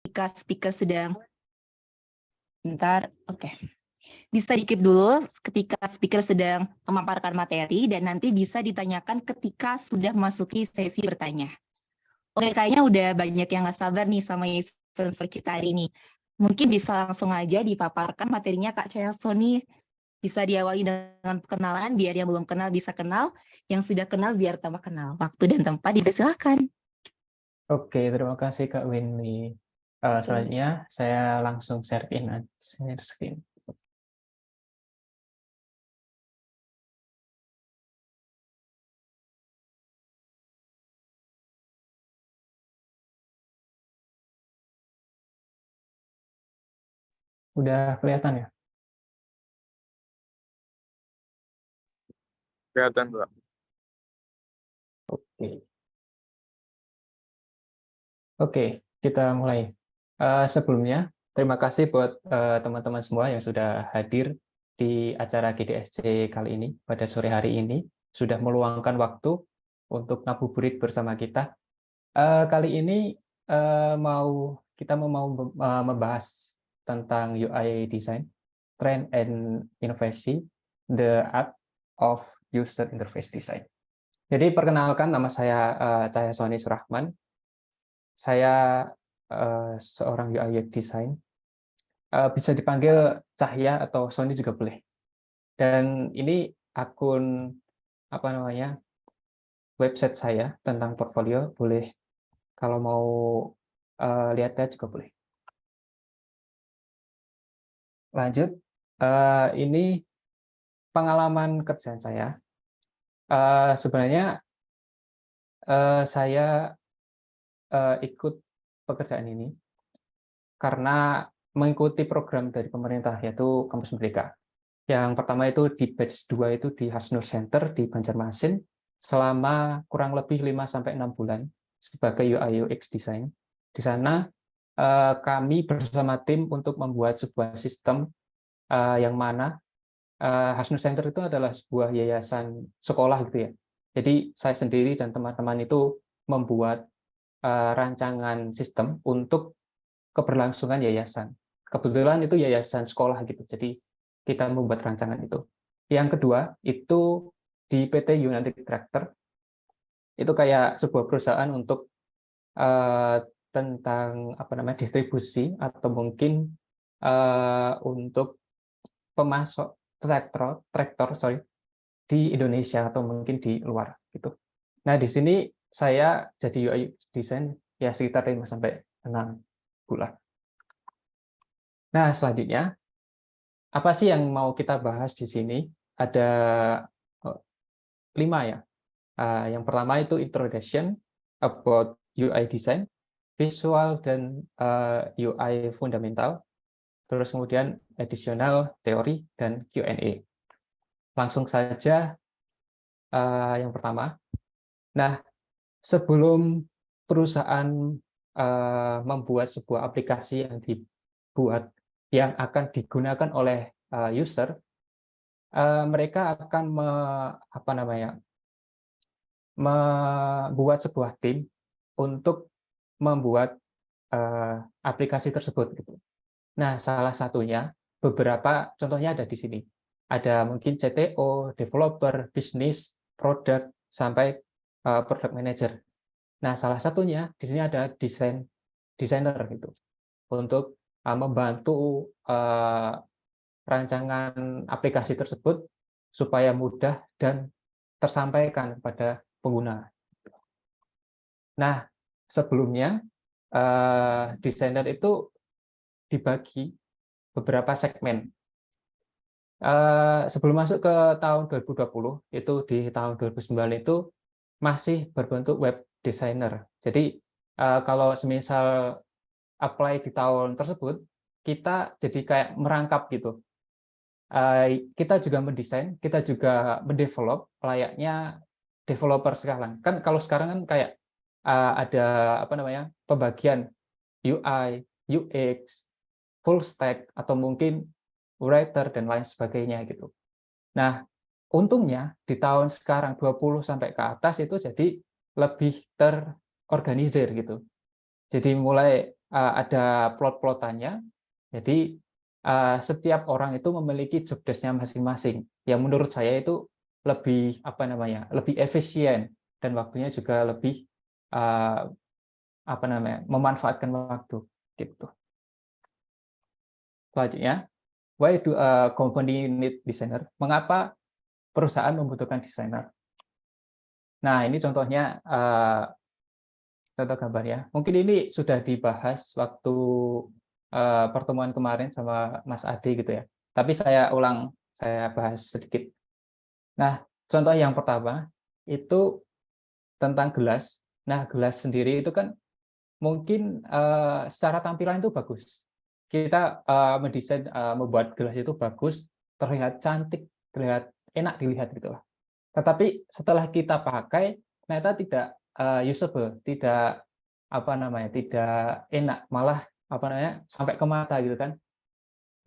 Ketika speaker sedang oke. Bisa di-keep dulu ketika speaker sedang memaparkan materi dan nanti bisa ditanyakan ketika sudah memasuki sesi bertanya. Oke, kayaknya udah banyak yang nggak sabar nih sama influencer kita hari ini. Mungkin bisa langsung aja dipaparkan materinya Kak Sony. Bisa diawali dengan perkenalan, biar yang belum kenal bisa kenal, yang sudah kenal biar tambah kenal. Waktu dan tempat dipersilakan. Oke, terima kasih Kak Winnie. Selanjutnya saya langsung share screen. Udah kelihatan ya? Kelihatan, Mbak. Oke, kita mulai. Sebelumnya, terima kasih buat teman-teman semua yang sudah hadir di acara GDSC kali ini, pada sore hari ini, sudah meluangkan waktu untuk ngabuburit bersama kita. Kali ini kita mau membahas tentang UI design, trend and innovation, the art of user interface design. Jadi perkenalkan, nama saya Cahya Sony Surahman. Saya seorang UI design. Bisa dipanggil Cahya atau Sony juga boleh. Dan ini akun website saya tentang portfolio, boleh kalau mau lihat-lihat juga boleh. Lanjut, ini pengalaman kerjaan saya. Sebenarnya saya ikut pekerjaan ini karena mengikuti program dari pemerintah, yaitu Kampus Merdeka. Yang pertama itu di batch 2 itu di Hasnur Center di Banjarmasin selama kurang lebih 5-6 bulan sebagai UI UX design. Di sana kami bersama tim untuk membuat sebuah sistem yang mana Hasnur Center itu adalah sebuah yayasan sekolah gitu ya. Jadi saya sendiri dan teman-teman itu membuat rancangan sistem untuk keberlangsungan yayasan. Kebetulan itu yayasan sekolah gitu. Jadi kita membuat rancangan itu. Yang kedua itu di PT United Tractor. Itu kayak sebuah perusahaan untuk tentang distribusi atau mungkin untuk pemasok traktor di Indonesia atau mungkin di luar gitu. Nah, di sini saya jadi UI design ya sekitar 5-6 bulan. Nah, selanjutnya apa sih yang mau kita bahas di sini? Ada 5 ya. Yang pertama itu introduction about UI design, visual dan UI fundamental, terus kemudian additional teori dan Q&A. Langsung saja yang pertama. Nah, sebelum perusahaan membuat sebuah aplikasi yang akan digunakan oleh user, mereka akan membuat sebuah tim untuk membuat aplikasi tersebut gitu. Nah, salah satunya beberapa contohnya ada di sini. Ada mungkin CTO, developer, bisnis, product, sampai product manager. Nah, salah satunya di sini ada desainer gitu untuk membantu rancangan aplikasi tersebut supaya mudah dan tersampaikan kepada pengguna. Nah, sebelumnya desainer itu dibagi beberapa segmen. Sebelum masuk ke tahun 2020, itu di tahun 2009 itu masih berbentuk web designer. Jadi kalau semisal apply di tahun tersebut, kita jadi kayak merangkap gitu. Kita juga mendesain, kita juga mendevelop layaknya developer sekarang. Kan kalau sekarang kan kayak ada pembagian UI, UX, full stack atau mungkin writer dan lain sebagainya gitu. Nah, untungnya di tahun sekarang 20 sampai ke atas itu jadi lebih terorganisir gitu. Jadi mulai ada plot-plotannya. Jadi setiap orang itu memiliki job desk-nya masing-masing. Yang menurut saya itu lebih lebih efisien dan waktunya juga lebih memanfaatkan waktu gitu. Selanjutnya, why do a company need designer? Mengapa perusahaan membutuhkan desainer? Nah, ini contohnya contoh gambarnya. Mungkin ini sudah dibahas waktu pertemuan kemarin sama Mas Ade gitu ya. Tapi saya bahas sedikit. Nah, contoh yang pertama itu tentang gelas. Nah, gelas sendiri itu kan mungkin secara tampilan itu bagus. Kita mendesain, membuat gelas itu bagus, terlihat cantik, terlihat enak dilihat gitu lah. Tetapi setelah kita pakai, ternyata tidak usable, tidak tidak enak, malah sampai ke mata gitu kan.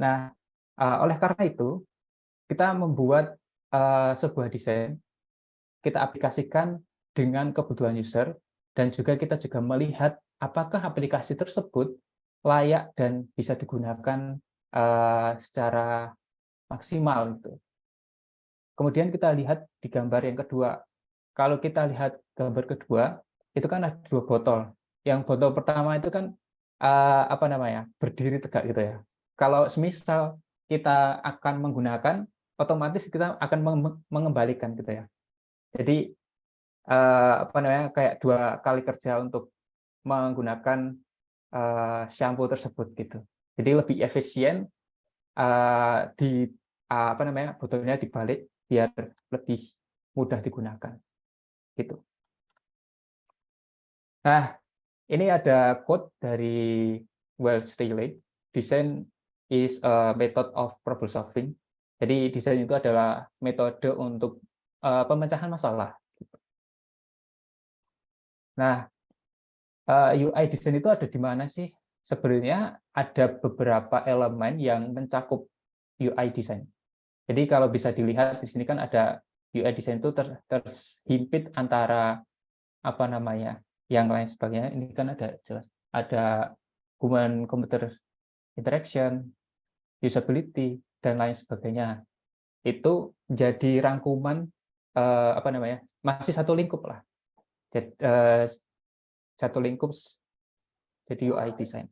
Nah, oleh karena itu kita membuat sebuah desain, kita aplikasikan dengan kebutuhan user, dan juga kita juga melihat apakah aplikasi tersebut layak dan bisa digunakan secara maksimal gitu. Kemudian kita lihat di gambar yang kedua. Kalau kita lihat gambar kedua, itu kan ada 2 botol. Yang botol pertama itu kan berdiri tegak gitu ya. Kalau semisal kita akan menggunakan, otomatis kita akan mengembalikan gitu ya. Jadi kayak 2 kali kerja untuk menggunakan shampoo tersebut gitu. Jadi lebih efisien di botolnya dibalik biar lebih mudah digunakan gitu. Nah, ini ada quote dari Wells Riley, design is a method of problem solving. Jadi desain itu adalah metode untuk pemecahan masalah. Nah, UI design itu ada di mana sih? Sebenarnya ada beberapa elemen yang mencakup UI design. Jadi kalau bisa dilihat di sini kan ada UI design itu terhimpit antara yang lain sebagainya. Ini kan ada jelas ada human computer interaction, usability dan lain sebagainya. Itu jadi rangkuman masih satu lingkup lah. Jadi, satu lingkup jadi UI design.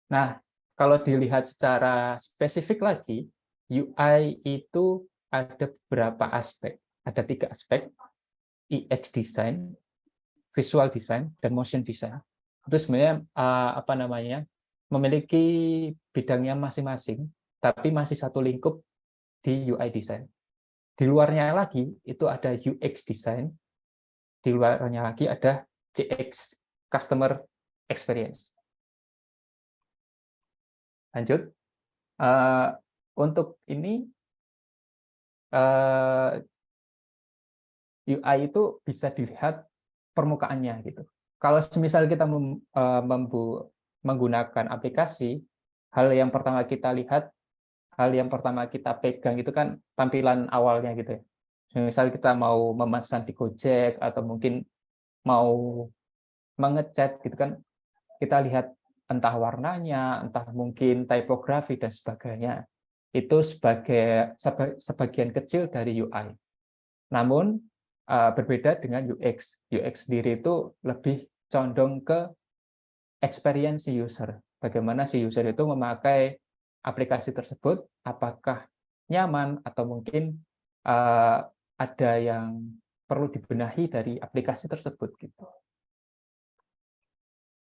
Nah, kalau dilihat secara spesifik lagi, UI itu ada beberapa aspek. Ada 3 aspek, UX design, visual design, dan motion design. Itu sebenarnya memiliki bidangnya masing-masing, tapi masih satu lingkup di UI design. Di luarnya lagi itu ada UX design, di luarnya lagi ada CX, customer experience. Lanjut. Untuk ini UI itu bisa dilihat permukaannya gitu. Kalau semisal kita menggunakan aplikasi, hal yang pertama kita lihat, hal yang pertama kita pegang itu kan tampilan awalnya gitu ya. Misal kita mau memesan di Gojek atau mungkin mau mengechat gitu kan, kita lihat entah warnanya, entah mungkin tipografi dan sebagainya. Itu sebagian kecil dari UI. Namun berbeda dengan UX. UX sendiri itu lebih condong ke experience user. Bagaimana si user itu memakai aplikasi tersebut, apakah nyaman atau mungkin ada yang perlu dibenahi dari aplikasi tersebut gitu.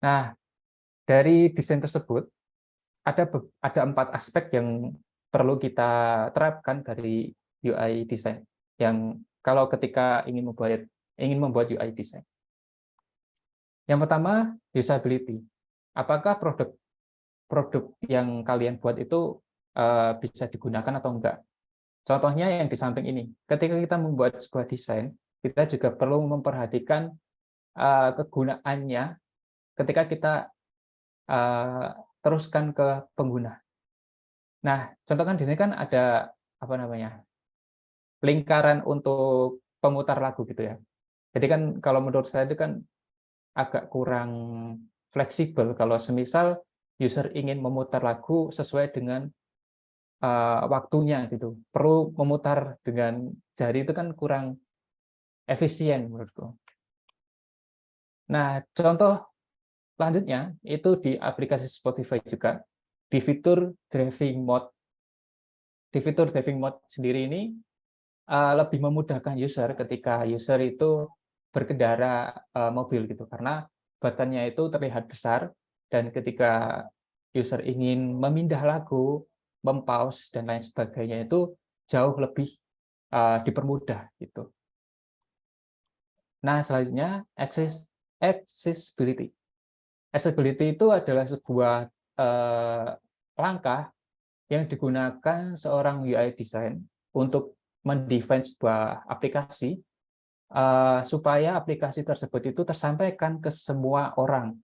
Nah, dari desain tersebut ada 4 aspek yang perlu kita terapkan dari UI design yang kalau ketika ingin membuat UI design. Yang pertama, usability. Apakah produk yang kalian buat itu bisa digunakan atau enggak? Contohnya yang di samping ini. Ketika kita membuat sebuah desain, kita juga perlu memperhatikan kegunaannya ketika kita teruskan ke pengguna. Nah, contohkan di sini kan ada lingkaran untuk pemutar lagu gitu ya. Jadi kan kalau menurut saya itu kan agak kurang fleksibel kalau semisal user ingin memutar lagu sesuai dengan waktunya gitu. Perlu memutar dengan jari itu kan kurang efisien menurutku. Nah, contoh selanjutnya itu di aplikasi Spotify juga di fitur driving mode. Di fitur driving mode sendiri ini lebih memudahkan user ketika user itu berkendara mobil gitu karena button-nya itu terlihat besar dan ketika user ingin memindah lagu, mempause dan lain sebagainya itu jauh lebih dipermudah gitu. Nah, selanjutnya accessibility. Accessibility itu adalah sebuah langkah yang digunakan seorang UI design untuk mendesain sebuah aplikasi supaya aplikasi tersebut itu tersampaikan ke semua orang.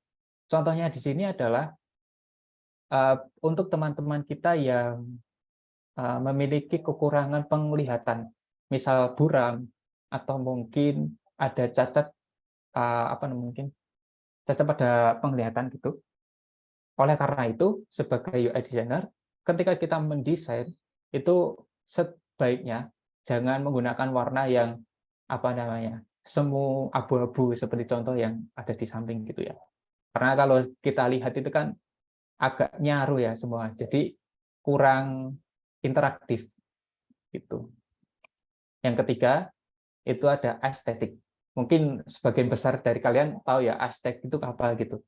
Contohnya di sini adalah untuk teman-teman kita yang memiliki kekurangan penglihatan, misal buram atau mungkin ada cacat mungkin cacat pada penglihatan gitu. Oleh karena itu, sebagai UI designer, ketika kita mendesain itu sebaiknya jangan menggunakan warna yang semu abu-abu seperti contoh yang ada di samping gitu ya. Karena kalau kita lihat itu kan agak nyaru ya semua, jadi kurang interaktif gitu. Yang ketiga itu ada estetik. Mungkin sebagian besar dari kalian tahu ya estetik itu apa gitu,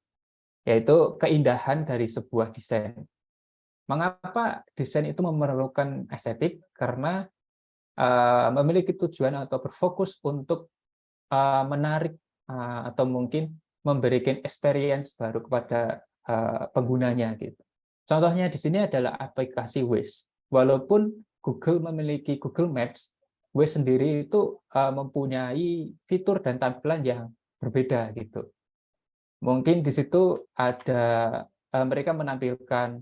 yaitu keindahan dari sebuah desain. Mengapa desain itu memerlukan estetik? Karena memiliki tujuan atau berfokus untuk menarik atau mungkin memberikan experience baru kepada penggunanya gitu. Contohnya di sini adalah aplikasi Waze. Walaupun Google memiliki Google Maps, Waze sendiri itu mempunyai fitur dan tampilan yang berbeda gitu. Mungkin di situ ada mereka menampilkan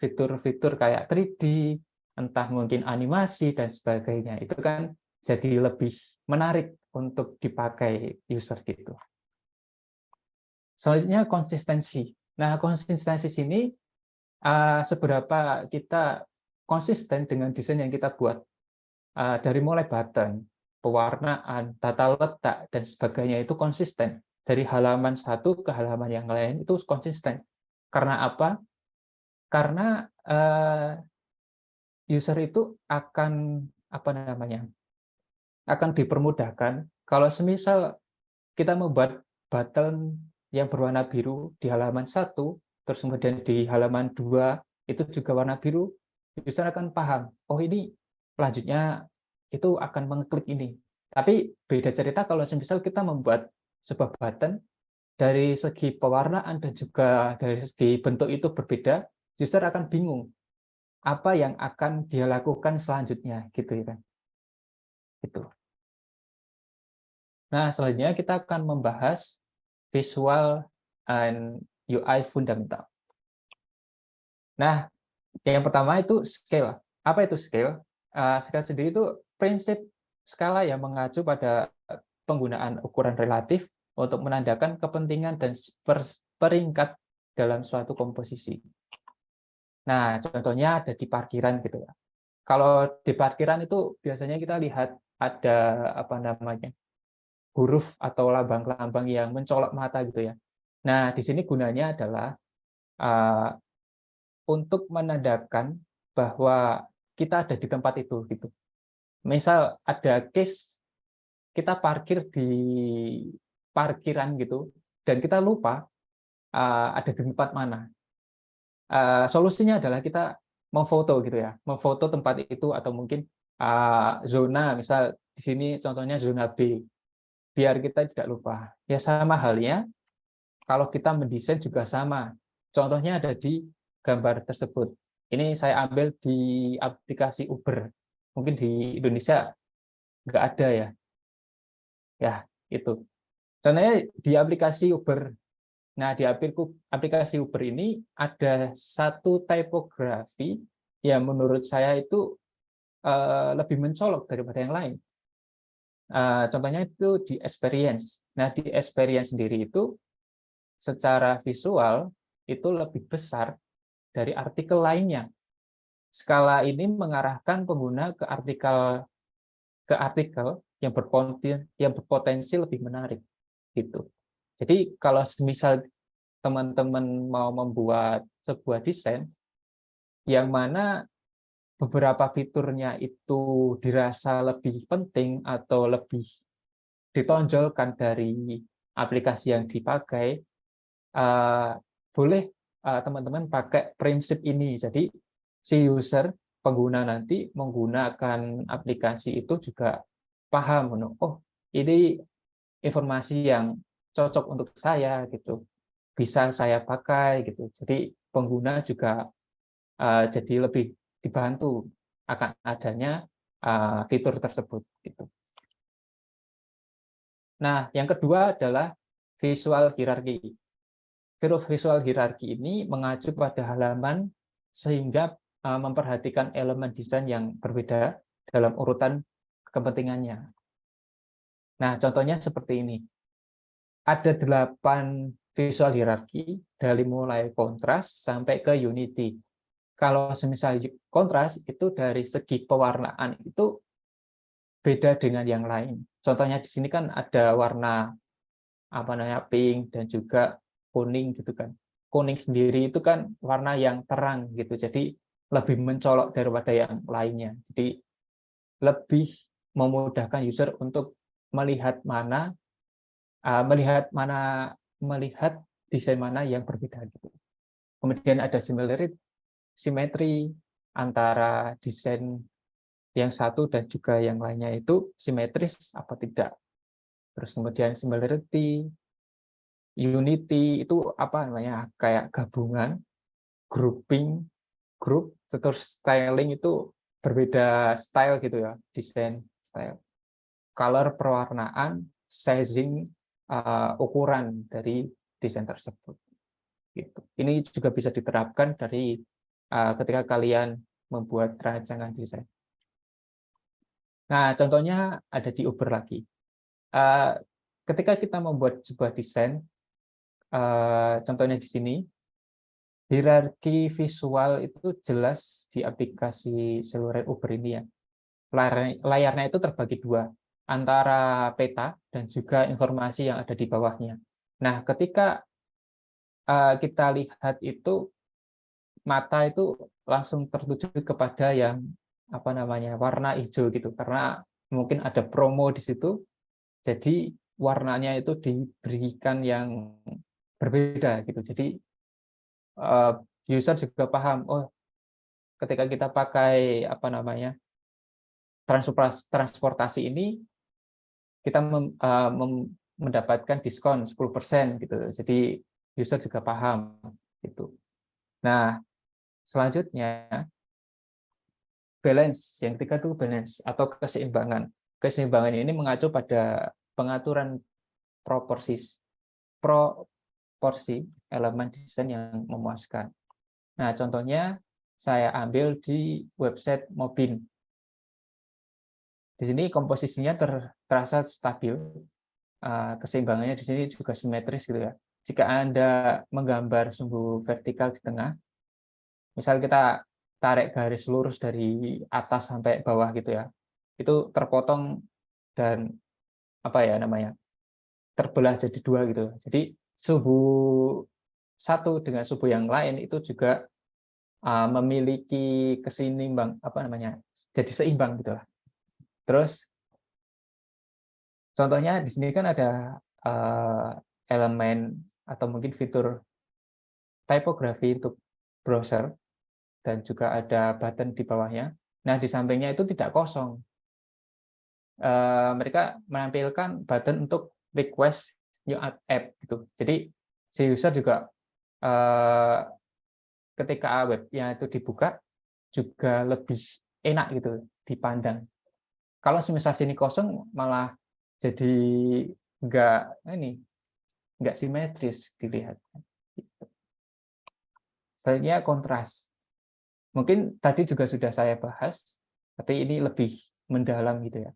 fitur-fitur kayak 3D, entah mungkin animasi dan sebagainya. Itu kan jadi lebih menarik untuk dipakai user gitu. Selanjutnya konsistensi. Nah, konsistensi sini seberapa kita konsisten dengan desain yang kita buat. Dari mulai button, pewarnaan, tata letak, dan sebagainya itu konsisten. Dari halaman satu ke halaman yang lain itu konsisten. Karena apa? Karena user itu akan akan dipermudahkan kalau semisal kita membuat button yang berwarna biru di halaman 1, terus kemudian di halaman 2 itu juga warna biru, user akan paham, oh ini selanjutnya itu akan mengklik ini. Tapi beda cerita kalau semisal kita membuat sebuah button dari segi pewarnaan dan juga dari segi bentuk itu berbeda, user akan bingung apa yang akan dia lakukan selanjutnya gitu ya kan. Gitu. Nah, selanjutnya kita akan membahas visual and UI fundamental. Nah, yang pertama itu scale. Apa itu scale? Scale sendiri itu prinsip skala yang mengacu pada penggunaan ukuran relatif untuk menandakan kepentingan dan peringkat dalam suatu komposisi. Nah, contohnya ada di parkiran gitu ya. Kalau di parkiran itu biasanya kita lihat ada huruf atau lambang-lambang yang mencolok mata gitu ya. Nah, di sini gunanya adalah untuk menandakan bahwa kita ada di tempat itu gitu. Misal ada case kita parkir di parkiran gitu dan kita lupa ada di tempat mana. Solusinya adalah kita memfoto gitu ya, memfoto tempat itu atau mungkin zona, misal di sini contohnya zona B, biar kita tidak lupa. Ya sama halnya kalau kita mendesain juga sama. Contohnya ada di gambar tersebut. Ini saya ambil di aplikasi Uber. Mungkin di Indonesia nggak ada ya. Ya, itu. Contohnya di aplikasi Uber. Nah, di aplikasi Uber ini ada satu tipografi yang menurut saya itu lebih mencolok daripada yang lain. Contohnya itu di experience. Nah, di experience sendiri itu secara visual itu lebih besar dari artikel lainnya. Skala ini mengarahkan pengguna ke artikel yang berpotensi lebih menarik gitu. Jadi kalau misal teman-teman mau membuat sebuah desain yang mana beberapa fiturnya itu dirasa lebih penting atau lebih ditonjolkan dari aplikasi yang dipakai, boleh teman-teman pakai prinsip ini. Jadi si user, pengguna nanti menggunakan aplikasi itu juga paham, oh ini informasi yang cocok untuk saya gitu, bisa saya pakai gitu. Jadi pengguna juga jadi lebih dibantu akan adanya fitur tersebut gitu. Nah, yang kedua adalah visual hierarchy. Visual hierarchy ini mengacu pada halaman sehingga memperhatikan elemen desain yang berbeda dalam urutan kepentingannya. Nah, contohnya seperti ini. Ada 8 visual hierarchy dari mulai kontras sampai ke unity. Kalau semisal kontras itu dari segi pewarnaan itu beda dengan yang lain. Contohnya di sini kan ada warna pink dan juga kuning gitu kan. Kuning sendiri itu kan warna yang terang gitu. Jadi lebih mencolok daripada yang lainnya. Jadi lebih memudahkan user untuk melihat desain mana yang berbeda gitu. Kemudian ada simetri antara desain yang satu dan juga yang lainnya itu simetris apa tidak. Terus kemudian similarity, unity itu kayak gabungan, grouping, terus styling itu berbeda style gitu ya, desain style. Color pewarnaan, sizing, ukuran dari desain tersebut. Gitu. Ini juga bisa diterapkan dari ketika kalian membuat rancangan desain. Nah, contohnya ada di Uber lagi. Ketika kita membuat sebuah desain, contohnya di sini, hierarki visual itu jelas di aplikasi seluler Uber ini ya. Layarnya itu terbagi dua, antara peta dan juga informasi yang ada di bawahnya. Nah, ketika kita lihat itu, mata itu langsung tertuju kepada yang warna hijau gitu, karena mungkin ada promo di situ, jadi warnanya itu diberikan yang berbeda gitu. Jadi user juga paham, oh ketika kita pakai transportasi ini kita mendapatkan diskon 10% gitu. Jadi user juga paham gitu. Nah, selanjutnya balance. Yang ketiga itu balance atau keseimbangan. Keseimbangan ini mengacu pada pengaturan proporsi elemen desain yang memuaskan. Nah, contohnya saya ambil di website Mobin. Di sini komposisinya terasa stabil, keseimbangannya di sini juga simetris gitu ya. Jika Anda menggambar sumbu vertikal di tengah, misal kita tarik garis lurus dari atas sampai bawah gitu ya, itu terpotong dan terbelah jadi dua gitu. Jadi subuh satu dengan subuh yang lain itu juga memiliki jadi seimbang gitu lah. Terus contohnya di sini kan ada elemen atau mungkin fitur typography untuk browser dan juga ada button di bawahnya. Nah, di sampingnya itu tidak kosong. Mereka menampilkan button untuk request new app gitu. Jadi si user juga ketika webnya itu dibuka juga lebih enak gitu dipandang. Kalau semisal sini kosong malah jadi nggak simetris dilihat. Selanjutnya kontras. Mungkin tadi juga sudah saya bahas, tapi ini lebih mendalam gitu ya.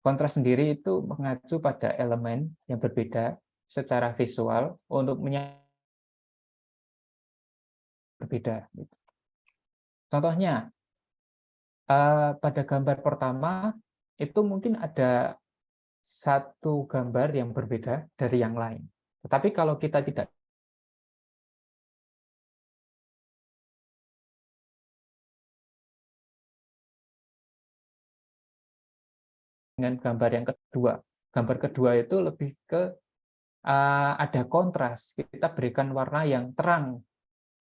Kontras sendiri itu mengacu pada elemen yang berbeda secara visual untuk berbeda. Contohnya, pada gambar pertama itu mungkin ada satu gambar yang berbeda dari yang lain. Tetapi kalau kita tidak dengan gambar kedua itu lebih ke ada kontras. Kita berikan warna yang terang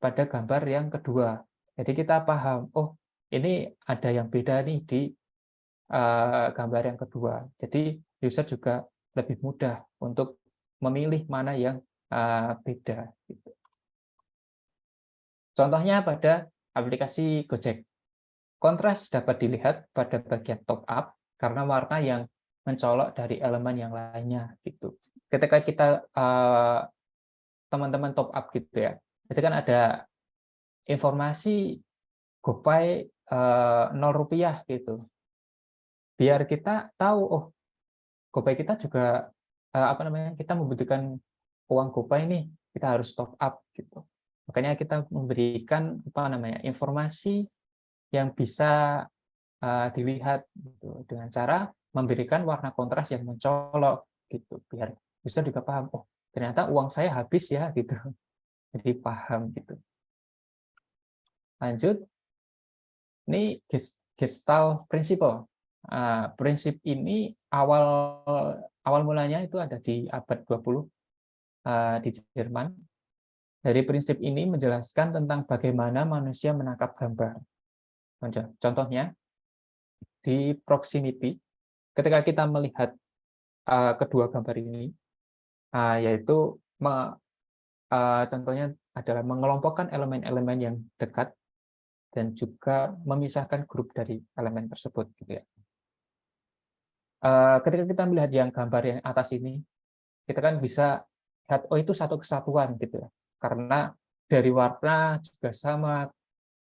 pada gambar yang kedua. Jadi kita paham, oh ini ada yang beda nih di gambar yang kedua. Jadi user juga lebih mudah untuk memilih mana yang beda. Contohnya pada aplikasi Gojek. Kontras dapat dilihat pada bagian top up karena warna yang mencolok dari elemen yang lainnya. Gitu. Ketika kita teman-teman top up gitu ya, jadi kan ada informasi GoPay Rp0 gitu. Biar kita tahu, oh GoPay kita juga kita membutuhkan uang GoPay nih, kita harus top up gitu. Makanya kita memberikan informasi yang bisa dilihat gitu, dengan cara memberikan warna kontras yang mencolok gitu, biar user juga paham, oh ternyata uang saya habis ya gitu. Jadi paham gitu. Lanjut, ini Gestalt Principle. Prinsip ini awal mulanya itu ada di abad 20 di Jerman. Dari prinsip ini menjelaskan tentang bagaimana manusia menangkap gambar. Contohnya, di proximity, ketika kita melihat kedua gambar ini, yaitu contohnya adalah mengelompokkan elemen-elemen yang dekat dan juga memisahkan grup dari elemen tersebut. Gitu ya. Ketika kita melihat yang gambar yang atas ini, kita kan bisa lihat, oh itu satu kesatuan gitu ya. Karena dari warna juga sama,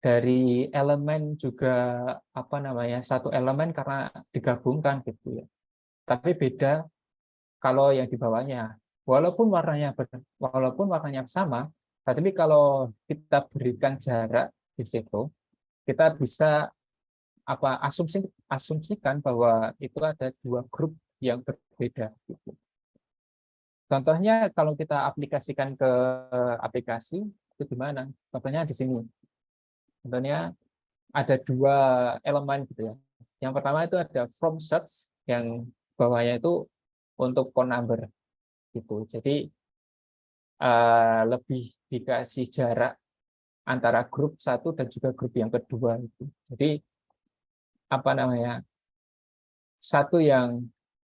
dari elemen juga satu elemen karena digabungkan gitu ya. Tapi beda kalau yang di bawahnya. Walaupun warnanya sama, tapi kalau kita berikan jarak di situ, kita bisa asumsikan bahwa itu ada dua grup yang berbeda. Gitu. Contohnya kalau kita aplikasikan ke aplikasi itu gimana? Contohnya di sini. Contohnya ada dua elemen gitu ya. Yang pertama itu ada from search, yang bawahnya itu untuk phone number gitu. Jadi lebih dikasih jarak antara grup satu dan juga grup yang kedua itu. Jadi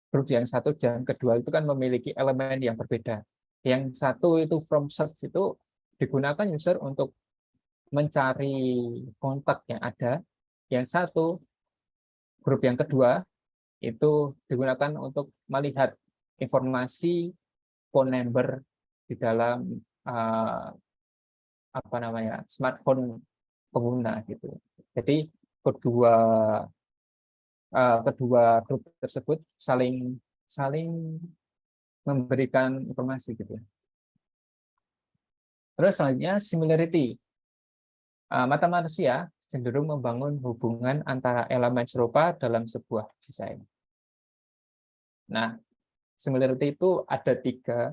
grup yang satu dan kedua itu kan memiliki elemen yang berbeda. Yang satu itu from search itu digunakan user untuk mencari kontak yang ada. Yang satu, grup yang kedua, itu digunakan untuk melihat informasi phone number di dalam smartphone pengguna gitu. Jadi kedua grup tersebut saling memberikan informasi gitu ya. Terus selanjutnya similarity. Mata manusia cenderung membangun hubungan antara elemen serupa dalam sebuah desain. Nah, similarity itu ada 3.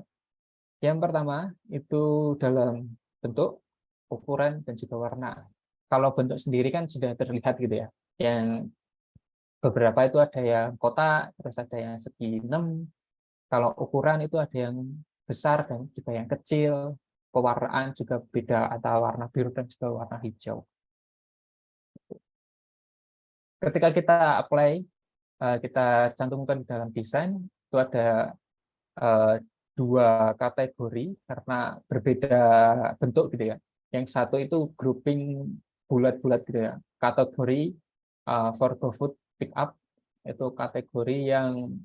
Yang pertama itu dalam bentuk, ukuran, dan juga warna. Kalau bentuk sendiri kan sudah terlihat gitu ya. Yang beberapa itu ada yang kotak, terus ada yang segi 6. Kalau ukuran itu ada yang besar dan juga yang kecil. Pewarnaan juga beda antara warna biru dan juga warna hijau. Ketika kita apply, kita cantumkan dalam desain, itu ada 2 kategori karena berbeda bentuk gitu ya. Yang satu itu grouping bulat-bulat gitu ya. Kategori for GoFood pick up itu kategori yang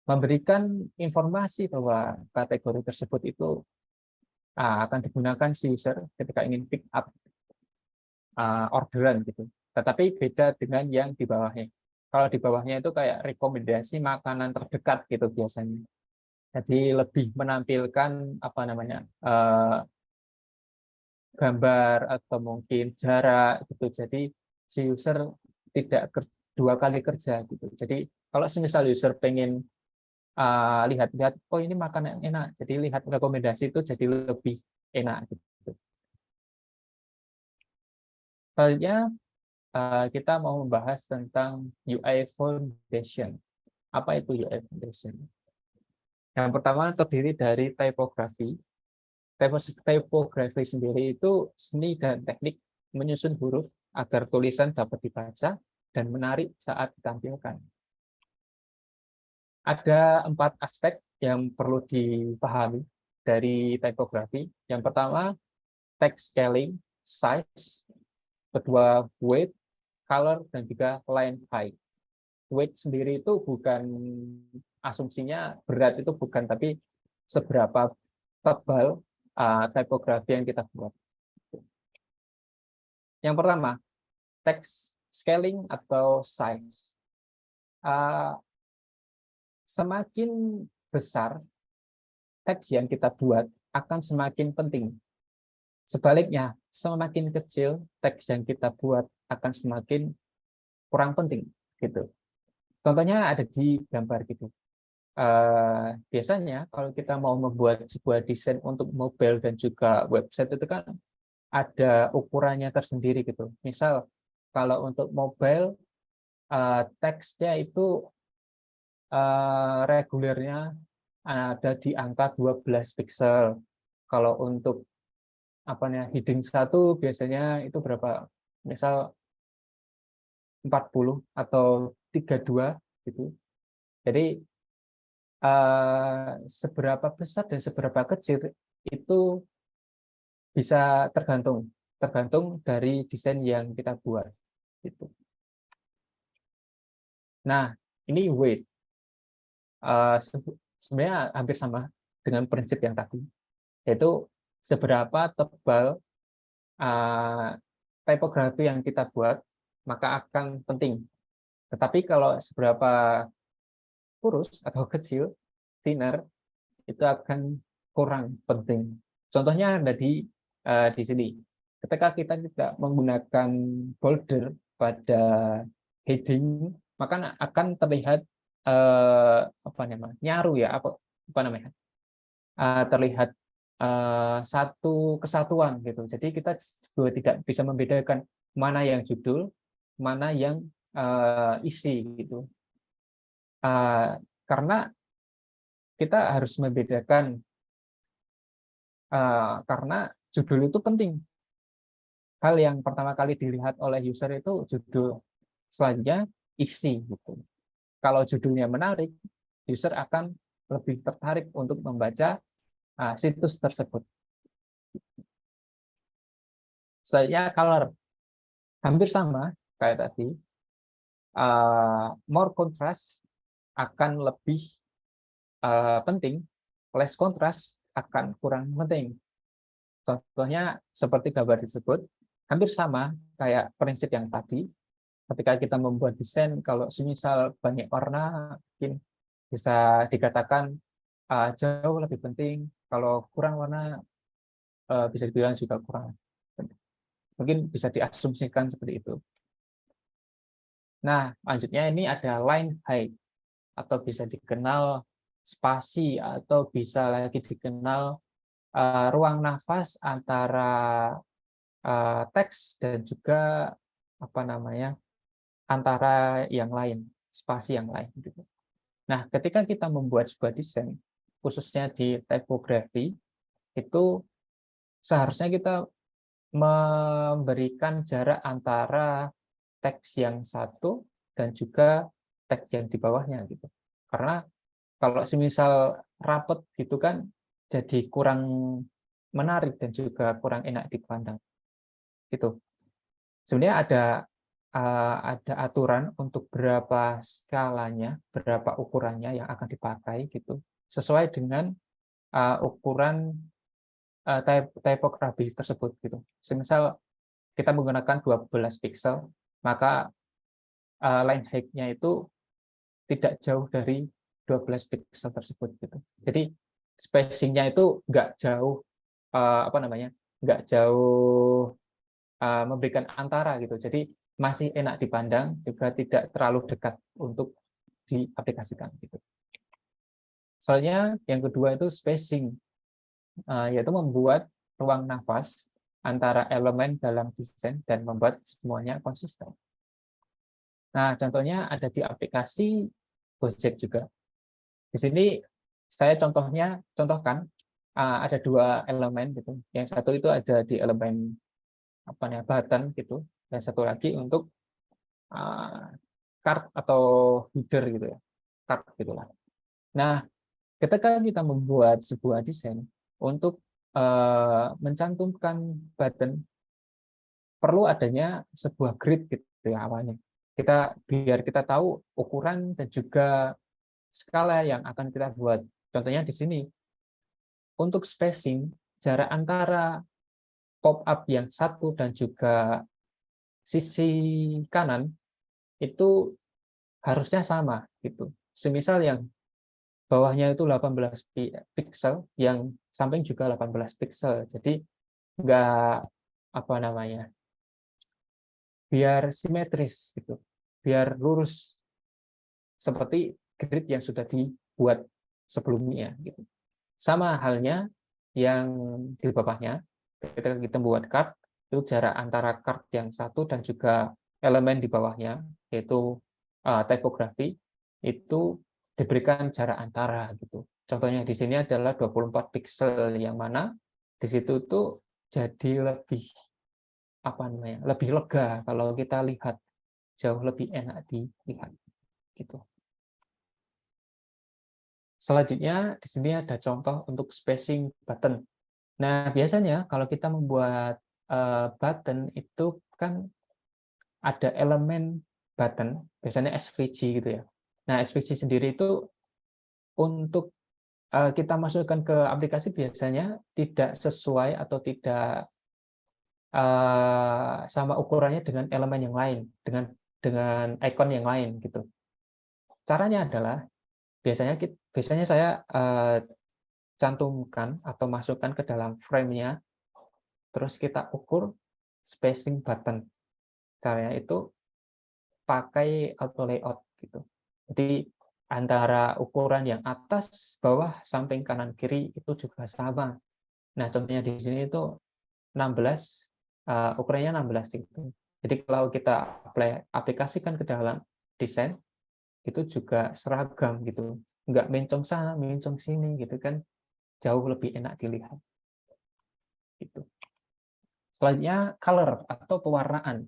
memberikan informasi bahwa kategori tersebut itu akan digunakan si user ketika ingin pick up orderan gitu. Tetapi beda dengan yang di bawahnya. Kalau di bawahnya itu kayak rekomendasi makanan terdekat gitu biasanya. Jadi lebih menampilkan apa namanya gambar atau mungkin jarak gitu. Jadi si user tidak dua kali kerja gitu. Jadi kalau misal user pengen lihat-lihat, oh ini makanan enak, jadi lihat rekomendasi itu jadi lebih enak gitu. Selanjutnya kita mau membahas tentang UI Foundation. Apa itu UI Foundation? Yang pertama terdiri dari typography. Typography sendiri itu seni dan teknik menyusun huruf agar tulisan dapat dibaca dan menarik saat ditampilkan. Ada 4 aspek yang perlu dipahami dari typography. Yang pertama, text scaling, size. Kedua, weight, color, dan juga line height. Weight sendiri itu bukan, asumsinya berat itu bukan, tapi seberapa tebal typography yang kita buat. Yang pertama, text scaling atau size. Semakin besar teks yang kita buat akan semakin penting. Sebaliknya, semakin kecil teks yang kita buat akan semakin kurang penting gitu. Contohnya ada di gambar gitu. Biasanya kalau kita mau membuat sebuah desain untuk mobile dan juga website itu kan ada ukurannya tersendiri gitu. Misal kalau untuk mobile teksnya itu regulernya ada di angka 12 pixel. Kalau untuk heading 1 biasanya itu berapa? Misal 40 atau 32 gitu. Jadi seberapa besar dan seberapa kecil itu bisa tergantung dari desain yang kita buat gitu. Nah, ini weight. Sebenarnya hampir sama dengan prinsip yang tadi, yaitu seberapa tebal typography yang kita buat, maka akan penting. Tetapi kalau seberapa kurus atau kecil, thinner, itu akan kurang penting. Contohnya ada di sini. Ketika kita tidak menggunakan border pada heading, maka akan terlihat nyaru ya, apa namanya? Terlihat satu kesatuan gitu. Jadi kita juga tidak bisa membedakan mana yang judul, mana yang isi gitu. Karena kita harus membedakan karena judul itu penting. Hal yang pertama kali dilihat oleh user itu judul, selanjutnya isi gitu. Kalau judulnya menarik, user akan lebih tertarik untuk membaca situs tersebut. Selanjutnya color, hampir sama kayak tadi. More contrast akan lebih penting, less contrast akan kurang penting. Contohnya seperti gambar disebut, hampir sama kayak prinsip yang tadi. Ketika kita membuat desain, kalau semisal banyak warna, mungkin bisa dikatakan jauh lebih penting. Kalau kurang warna, bisa dibilang juga kurang. Mungkin bisa diasumsikan seperti itu. Nah, lanjutnya ini ada line height, atau bisa dikenal spasi, atau bisa lagi dikenal ruang nafas antara teks dan juga antara yang lain, spasi yang lain gitu. Nah, ketika kita membuat sebuah desain, khususnya di typography, itu seharusnya kita memberikan jarak antara teks yang satu dan juga teks yang di bawahnya gitu. Karena kalau semisal rapet gitu kan jadi kurang menarik dan juga kurang enak dipandang. Gitu. Sebenarnya ada aturan untuk berapa skalanya, berapa ukurannya yang akan dipakai gitu, sesuai dengan ukuran typography tersebut gitu. Semisal kita menggunakan 12 pixel, maka line height-nya itu tidak jauh dari 12 pixel tersebut gitu. Jadi spacing-nya itu nggak jauh nggak jauh memberikan antara gitu. Jadi masih enak dipandang, juga tidak terlalu dekat untuk diaplikasikan gitu. Soalnya yang kedua itu spacing, yaitu membuat ruang nafas antara elemen dalam desain dan membuat semuanya konsisten. Nah, contohnya ada di aplikasi Gojek juga. Di sini saya contohkan ada dua elemen gitu. Yang satu itu ada di elemen button gitu, dan satu lagi untuk card atau header gitu ya, card gitulah. Nah, ketika kita membuat sebuah desain untuk mencantumkan button, perlu adanya sebuah grid gitu ya awalnya. Biar kita tahu ukuran dan juga skala yang akan kita buat. Contohnya di sini, untuk spacing, jarak antara pop-up yang satu dan juga sisi kanan itu harusnya sama gitu. Semisal yang bawahnya itu 18 pixel, yang samping juga 18 pixel. Jadi nggak biar simetris gitu, biar lurus seperti grid yang sudah dibuat sebelumnya gitu. Sama halnya yang di bawahnya, ketika kita membuat card, itu jarak antara card yang satu dan juga elemen di bawahnya, yaitu tipografi, itu diberikan jarak antara gitu. Contohnya di sini adalah 24 pixel, yang mana di situ tuh jadi lebih lebih lega kalau kita lihat, jauh lebih enak dilihat gitu. Selanjutnya di sini ada contoh untuk spacing button. Nah, biasanya kalau kita membuat button itu kan ada elemen button, biasanya SVG gitu ya. Nah, SVG sendiri itu untuk kita masukkan ke aplikasi biasanya tidak sesuai atau tidak sama ukurannya dengan elemen yang lain, dengan icon yang lain gitu. Caranya adalah biasanya saya cantumkan atau masukkan ke dalam frame-nya, terus kita ukur spacing button. Caranya itu pakai auto layout gitu. Jadi antara ukuran yang atas, bawah, samping, kanan, kiri itu juga sama. Nah, contohnya di sini itu 16, ukurannya 16 gitu. Jadi kalau kita aplikasikan ke dalam desain, itu juga seragam gitu. Nggak mencong sana, mencong sini gitu kan. Jauh lebih enak dilihat. Gitu. Selanjutnya color atau pewarnaan.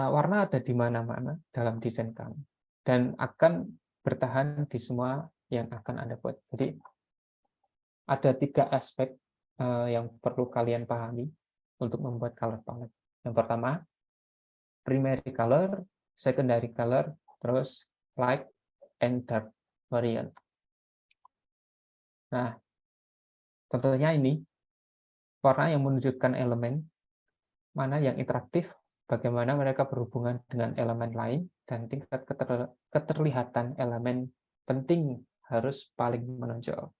Warna ada di mana-mana dalam desain kamu dan akan bertahan di semua yang akan Anda buat. Jadi ada 3 aspek yang perlu kalian pahami untuk membuat color palette. Yang pertama, primary color, secondary color, terus light and dark variant. Nah, contohnya ini, warna yang menunjukkan elemen, mana yang interaktif, bagaimana mereka berhubungan dengan elemen lain, dan tingkat keterlihatan elemen penting harus paling menonjol.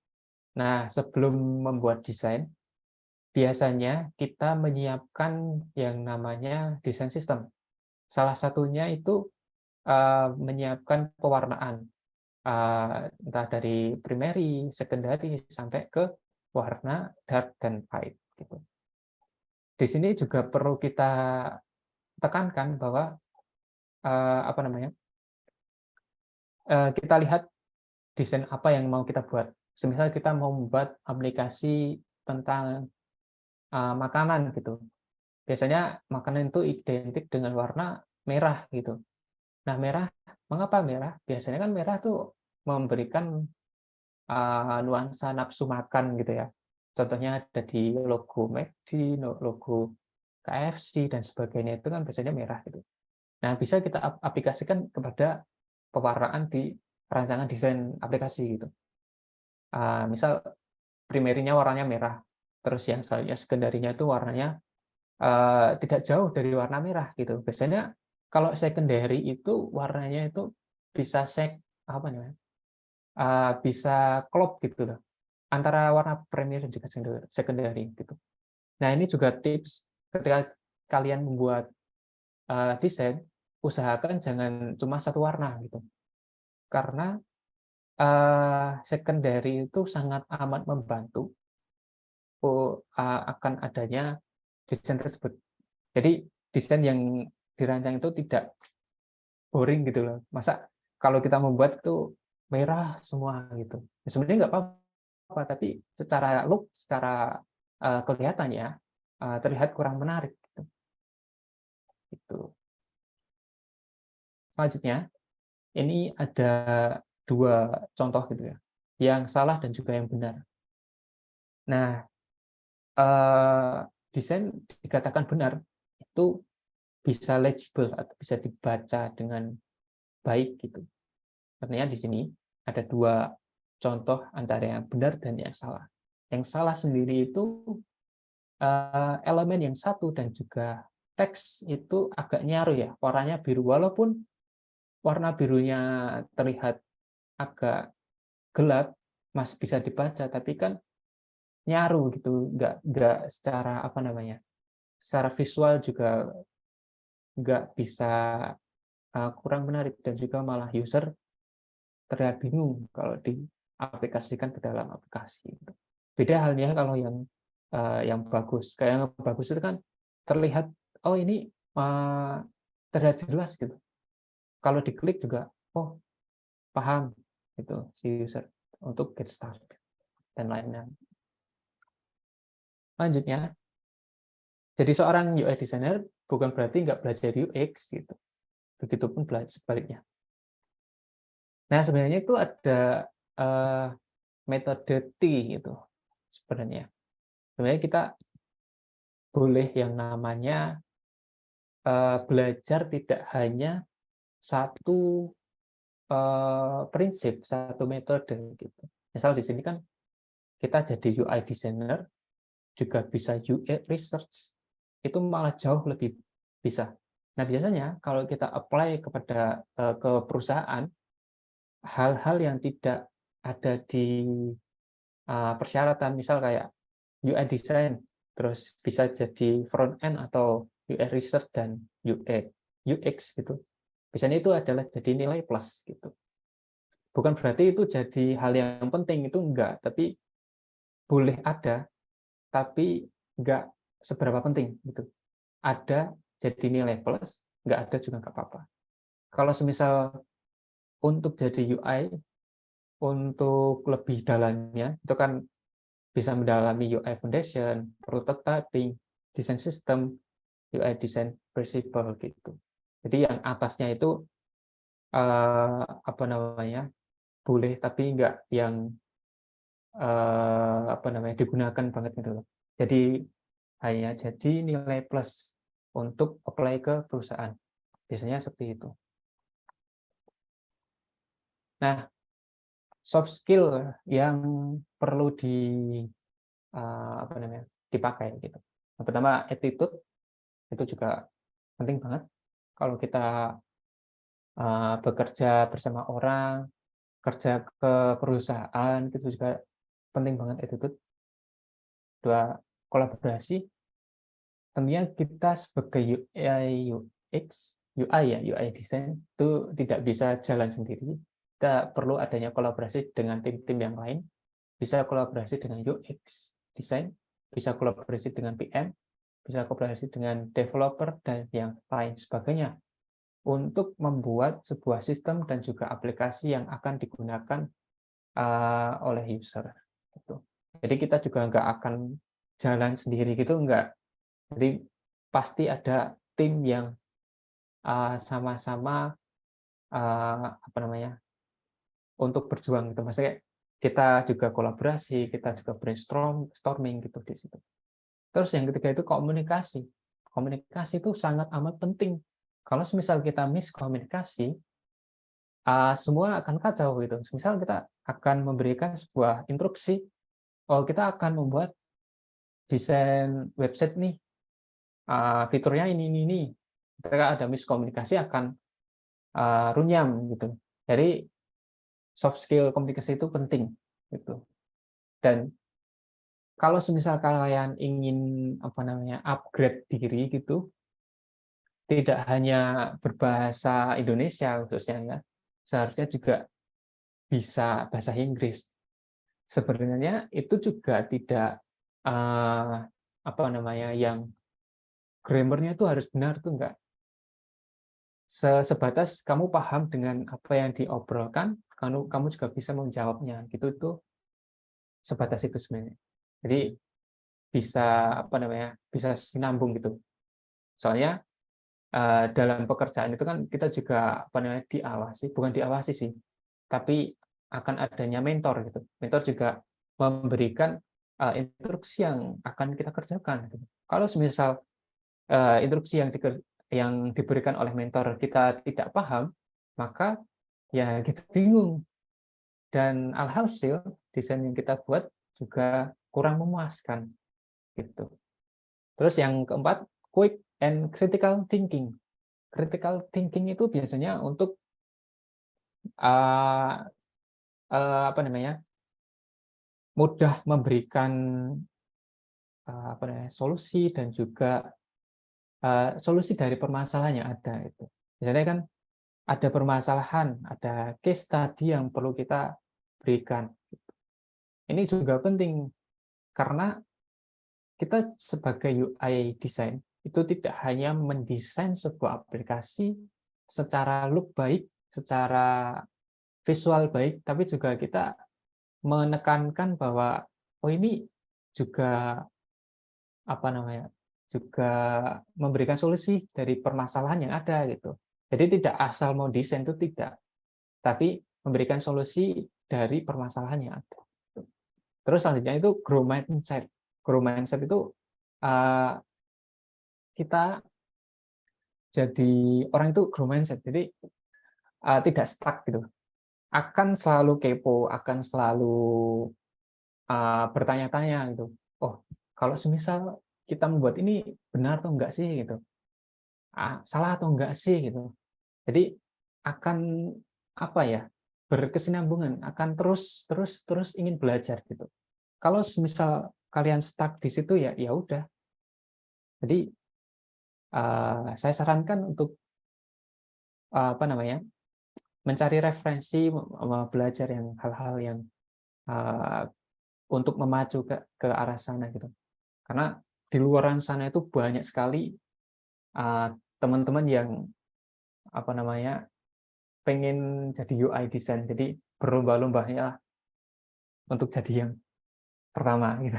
Nah, sebelum membuat desain, biasanya kita menyiapkan yang namanya desain system. Salah satunya itu menyiapkan pewarnaan, entah dari primary, secondary, sampai ke warna dark dan light. Gitu. Di sini juga perlu kita tekankan bahwa kita lihat desain apa yang mau kita buat. Semisal kita mau membuat aplikasi tentang makanan gitu. Biasanya makanan itu identik dengan warna merah gitu. Nah, merah, mengapa merah? Biasanya kan merah tuh memberikan nuansa nafsu makan gitu ya. Contohnya ada di logo McD, logo KFC dan sebagainya, itu kan biasanya merah gitu. Nah, bisa kita aplikasikan kepada pewarnaan di rancangan desain aplikasi gitu. Misal primerinya warnanya merah, terus yang selanjutnya sekunderinya itu warnanya tidak jauh dari warna merah gitu. Biasanya Kalau secondary itu warnanya itu bisa apa namanya, bisa klop gitu loh, antara warna primary dan juga secondary gitu. Nah, ini juga tips ketika kalian membuat desain, usahakan jangan cuma satu warna gitu. Karena secondary itu sangat amat membantu akan adanya desain tersebut. Jadi desain yang dirancang itu tidak boring gitu loh. Masa kalau kita membuat itu merah semua gitu. Ya, sebenarnya nggak apa-apa, tapi secara look, secara kelihatannya terlihat kurang menarik gitu. Gitu. Selanjutnya, ini ada 2 contoh gitu ya, yang salah dan juga yang benar. Nah, desain dikatakan benar itu bisa legible atau bisa dibaca dengan baik gitu. Artinya di sini ada 2 contoh antara yang benar dan yang salah. Yang salah sendiri itu elemen yang satu dan juga teks itu agak nyaru ya, warnanya biru. Walaupun warna birunya terlihat agak gelap, masih bisa dibaca, tapi kan nyaru gitu, nggak secara apa namanya, secara visual juga nggak bisa, kurang menarik dan juga malah user terlihat bingung kalau diaplikasikan ke dalam aplikasi gitu. Beda halnya kalau yang bagus. Kayak yang bagus itu kan terlihat, oh ini terlihat jelas gitu. Kalau diklik juga, oh paham gitu si user untuk get started dan lainnya. Lanjutnya, jadi seorang UI designer bukan berarti nggak belajar UX gitu. Begitupun sebaliknya. Nah, sebenarnya itu ada metode T itu sebenarnya. Sebenarnya kita boleh yang namanya belajar tidak hanya satu prinsip, satu metode gitu. Misal di sini kan kita jadi UI designer, juga bisa UX research, itu malah jauh lebih bisa. Nah, biasanya kalau kita apply ke perusahaan, hal-hal yang tidak ada di persyaratan, misal kayak UI design, terus bisa jadi front end atau UI research dan UX gitu. Biasanya itu adalah jadi nilai plus gitu. Bukan berarti itu jadi hal yang penting, itu enggak, tapi boleh ada, tapi enggak seberapa penting gitu. Ada jadi nilai plus, enggak ada juga enggak apa-apa. Kalau semisal untuk jadi UI, untuk lebih dalamnya, itu kan bisa mendalami UI foundation, prototyping, design system, UI design principle gitu. Jadi yang atasnya itu apa namanya, boleh tapi enggak yang apa namanya, digunakan banget gitu loh. Jadi hanya jadi nilai plus untuk apply ke perusahaan. Biasanya seperti itu. Nah, soft skill yang perlu apa namanya, dipakai gitu. Yang pertama attitude, itu juga penting banget. Kalau kita bekerja bersama orang, kerja ke perusahaan, itu juga penting banget attitude. Kedua, kolaborasi. Tentunya kita sebagai UI UX, UI ya, UI design itu tidak bisa jalan sendiri. Kita perlu adanya kolaborasi dengan tim-tim yang lain, bisa kolaborasi dengan UX design, bisa kolaborasi dengan PM, bisa kolaborasi dengan developer dan yang lain sebagainya untuk membuat sebuah sistem dan juga aplikasi yang akan digunakan oleh user. Gitu. Jadi kita juga nggak akan jalan sendiri gitu, nggak. Jadi pasti ada tim yang sama-sama apa namanya, untuk berjuang gitu. Maksudnya kita juga kolaborasi, kita juga brainstorming gitu di situ. Terus yang ketiga itu komunikasi. Komunikasi itu sangat amat penting. Kalau misal kita miskomunikasi, semua akan kacau gitu. Misal kita akan memberikan sebuah instruksi, oh kita akan membuat desain website nih, fiturnya ini. Ketika ada miskomunikasi akan runyam gitu. Jadi soft skill komunikasi itu penting gitu. Dan kalau semisal kalian ingin upgrade diri gitu, tidak hanya berbahasa Indonesia khususnya ya, seharusnya juga bisa bahasa Inggris. Sebenarnya itu juga tidak yang grammarnya itu harus benar tuh enggak. Sebatas kamu paham dengan apa yang diobrolkan, kamu juga bisa menjawabnya. Gitu tuh sebatas itu sebenarnya. Jadi bisa sinambung gitu. Soalnya dalam pekerjaan itu kan kita juga diawasi, bukan diawasi sih, tapi akan adanya mentor gitu. Mentor juga memberikan instruksi yang akan kita kerjakan. Gitu. Kalau semisal instruksi yang diberikan oleh mentor kita tidak paham, maka ya kita bingung. Dan alhasil desain yang kita buat juga kurang memuaskan. Gitu. Terus yang keempat, quick and critical thinking. Critical thinking itu biasanya untuk uh, mudah memberikan solusi dan juga solusi dari permasalahan yang ada itu. Misalnya kan ada permasalahan, ada case study yang perlu kita berikan. Ini juga penting karena kita sebagai UI design itu tidak hanya mendesain sebuah aplikasi secara look baik, secara visual baik, tapi juga kita menekankan bahwa ini juga juga memberikan solusi dari permasalahan yang ada gitu. Jadi tidak asal mau desain itu tidak, tapi memberikan solusi dari permasalahan yang ada. Terus selanjutnya itu grow mindset. Grow mindset itu kita jadi orang itu grow mindset. Jadi tidak stuck gitu. Akan selalu kepo, akan selalu bertanya-tanya gitu. Oh, kalau semisal kita membuat ini benar atau enggak sih gitu. Salah atau enggak sih gitu. Jadi akan berkesinambungan, akan terus ingin belajar gitu. Kalau semisal kalian stuck di situ ya udah. Jadi saya sarankan untuk mencari referensi, belajar yang hal-hal yang untuk memacu ke arah sana gitu. Karena di luar sana itu banyak sekali teman-teman yang pengen jadi UI design, jadi berlomba-lomba ya untuk jadi yang pertama gitu.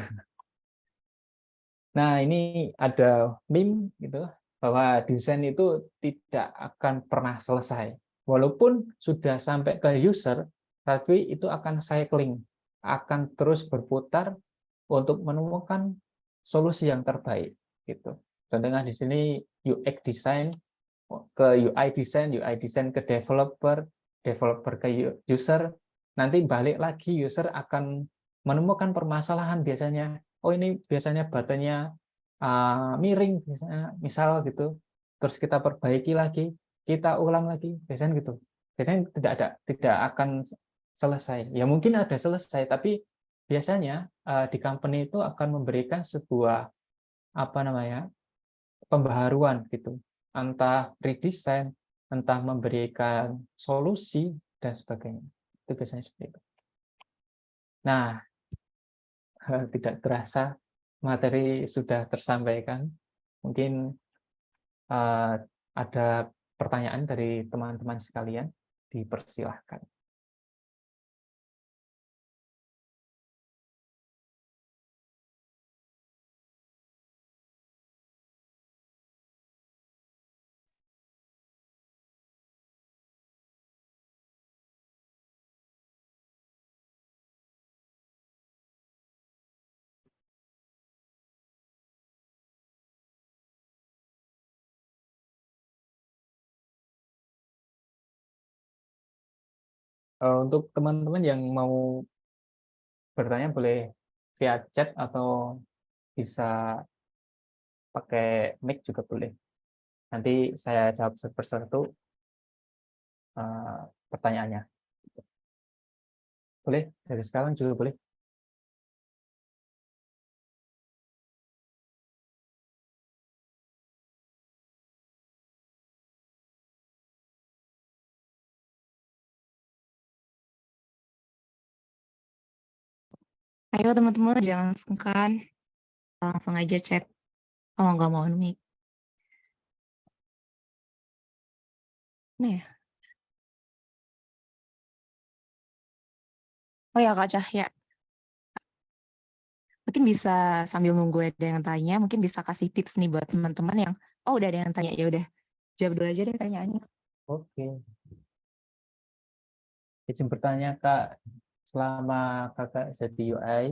Nah, ini ada meme gitu bahwa desain itu tidak akan pernah selesai. Walaupun sudah sampai ke user, tapi itu akan cycling, akan terus berputar untuk menemukan solusi yang terbaik gitu. Contohnya di sini UX design ke UI design ke developer, developer ke user, nanti balik lagi user akan menemukan permasalahan biasanya. Oh ini biasanya buttonnya miring misal gitu. Terus kita perbaiki lagi, kita ulang lagi, biasanya gitu. Biasanya tidak akan selesai. Ya mungkin ada selesai, tapi biasanya di company itu akan memberikan sebuah pembaharuan gitu, entah redesign, entah memberikan solusi dan sebagainya. Itu biasanya seperti itu. Nah, tidak terasa materi sudah tersampaikan. Mungkin ada pertanyaan dari teman-teman sekalian, dipersilahkan. Untuk teman-teman yang mau bertanya boleh via chat atau bisa pakai mic juga boleh. Nanti saya jawab satu persatu pertanyaannya. Boleh? Dari sekarang juga boleh. Ayo teman-teman, jangan sungkan. Langsung aja chat kalau nggak mau mic. Nah ya. Oh ya Kak Cahya, mungkin bisa sambil nunggu ada yang tanya, mungkin bisa kasih tips nih buat teman-teman yang, oh udah ada yang tanya, ya udah jawab dulu aja deh tanyaannya. Oke. Izin bertanya Kak, selama Kakak jadi UI,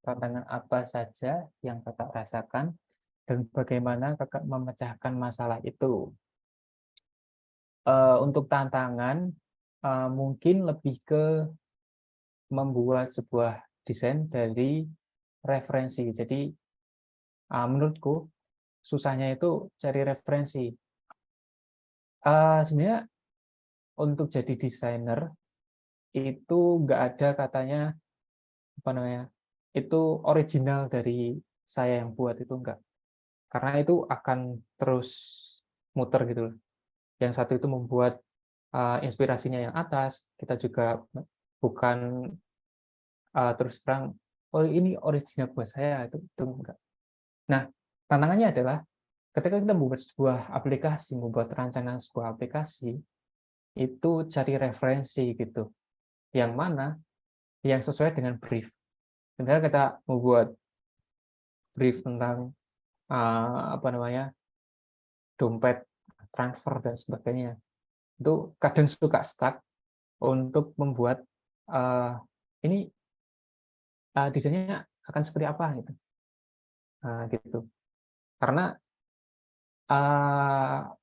tantangan apa saja yang Kakak rasakan dan bagaimana Kakak memecahkan masalah itu? Untuk tantangan, mungkin lebih ke membuat sebuah desain dari referensi. Jadi menurutku susahnya itu cari referensi. Sebenarnya untuk jadi desainer itu nggak ada katanya apa namanya itu original dari saya yang buat, itu enggak, karena itu akan terus muter gitu loh. Yang satu itu membuat inspirasinya yang atas, kita juga bukan terus terang oh ini original buat saya, itu enggak. Nah, tantangannya adalah ketika kita membuat sebuah aplikasi, membuat rancangan sebuah aplikasi, itu cari referensi gitu, yang mana yang sesuai dengan brief. Misalnya kita membuat brief tentang apa namanya dompet transfer dan sebagainya, itu kadang suka stuck untuk membuat ini desainnya akan seperti apa gitu. Gitu. Karena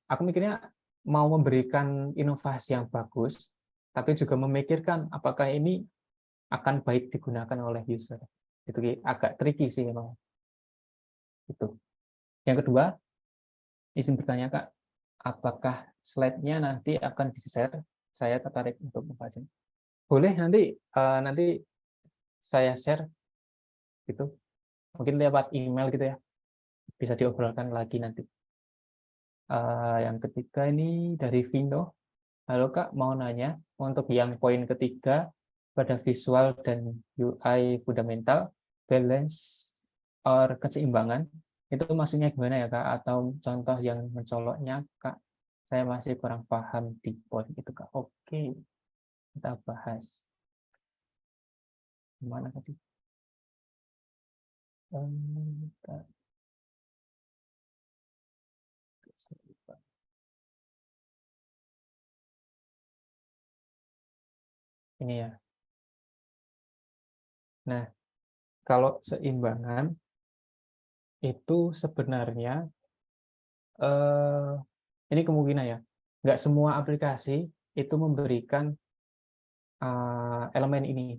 aku mikirnya mau memberikan inovasi yang bagus, tapi juga memikirkan apakah ini akan baik digunakan oleh user. Itu agak tricky sih memang. Itu. Yang kedua, izin bertanya Kak, apakah slide-nya nanti akan di-share? Saya tertarik untuk membaca. Boleh nanti saya share gitu. Mungkin lewat email gitu ya. Bisa diobrolkan lagi nanti. Yang ketiga ini dari Vino. Halo Kak, mau nanya untuk yang poin ketiga pada visual dan UI fundamental, balance or keseimbangan, itu maksudnya gimana ya Kak? Atau contoh yang mencoloknya Kak? Saya masih kurang paham di poin itu Kak. Oke, kita bahas. Gimana tadi? Ini ya. Nah, kalau seimbangan itu sebenarnya ini kemungkinan ya, nggak semua aplikasi itu memberikan elemen ini.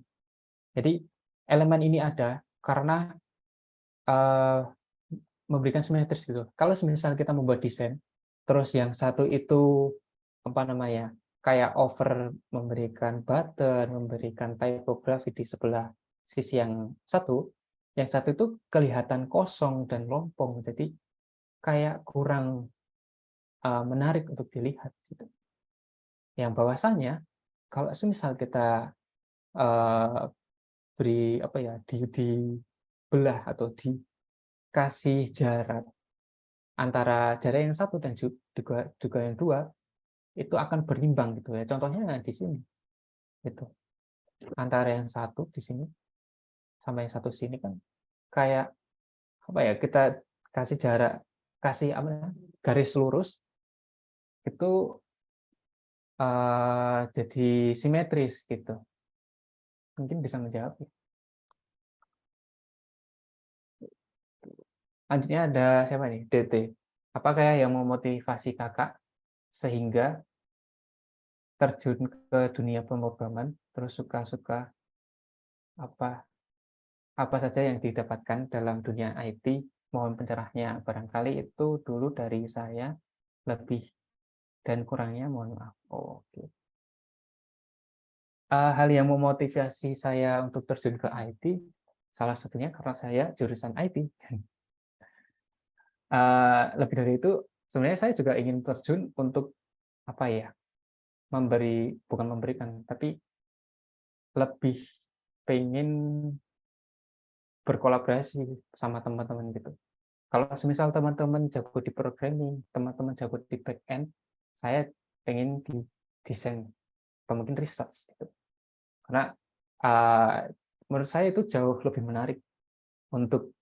Jadi elemen ini ada karena memberikan simetris gitu. Kalau misal kita membuat desain, terus yang satu itu apa namanya kayak over memberikan button, memberikan tipografi di sebelah sisi yang satu itu kelihatan kosong dan lompong, jadi kayak kurang menarik untuk dilihat gitu. Yang bahwasannya kalau semisal kita beri apa ya dibelah atau dikasih jarak antara jarak yang satu dan juga yang dua, itu akan berimbang gitu ya. Contohnya di sini gitu, antara yang satu di sini sama yang satu sini kan kayak apa ya, kita kasih jarak, kasih apa ya, garis lurus itu jadi simetris gitu. Mungkin bisa menjawab ya. Selanjutnya ada siapa nih? DT. Apakah yang memotivasi kakak sehingga terjun ke dunia pemrograman, terus suka-suka apa apa saja yang didapatkan dalam dunia IT? Mohon pencerahnya. Barangkali itu dulu dari saya. lebih dan kurangnya mohon maaf. Oke. Hal yang memotivasi saya untuk terjun ke IT, salah satunya karena saya jurusan IT. Lebih dari itu, sebenarnya saya juga ingin terjun untuk apa ya, bukan memberikan, tapi lebih pengen berkolaborasi sama teman-teman gitu. Kalau semisal teman-teman jago di programming, teman-teman jago di back end, saya pengen di desain atau mungkin research gitu. Karena menurut saya itu jauh lebih menarik untuk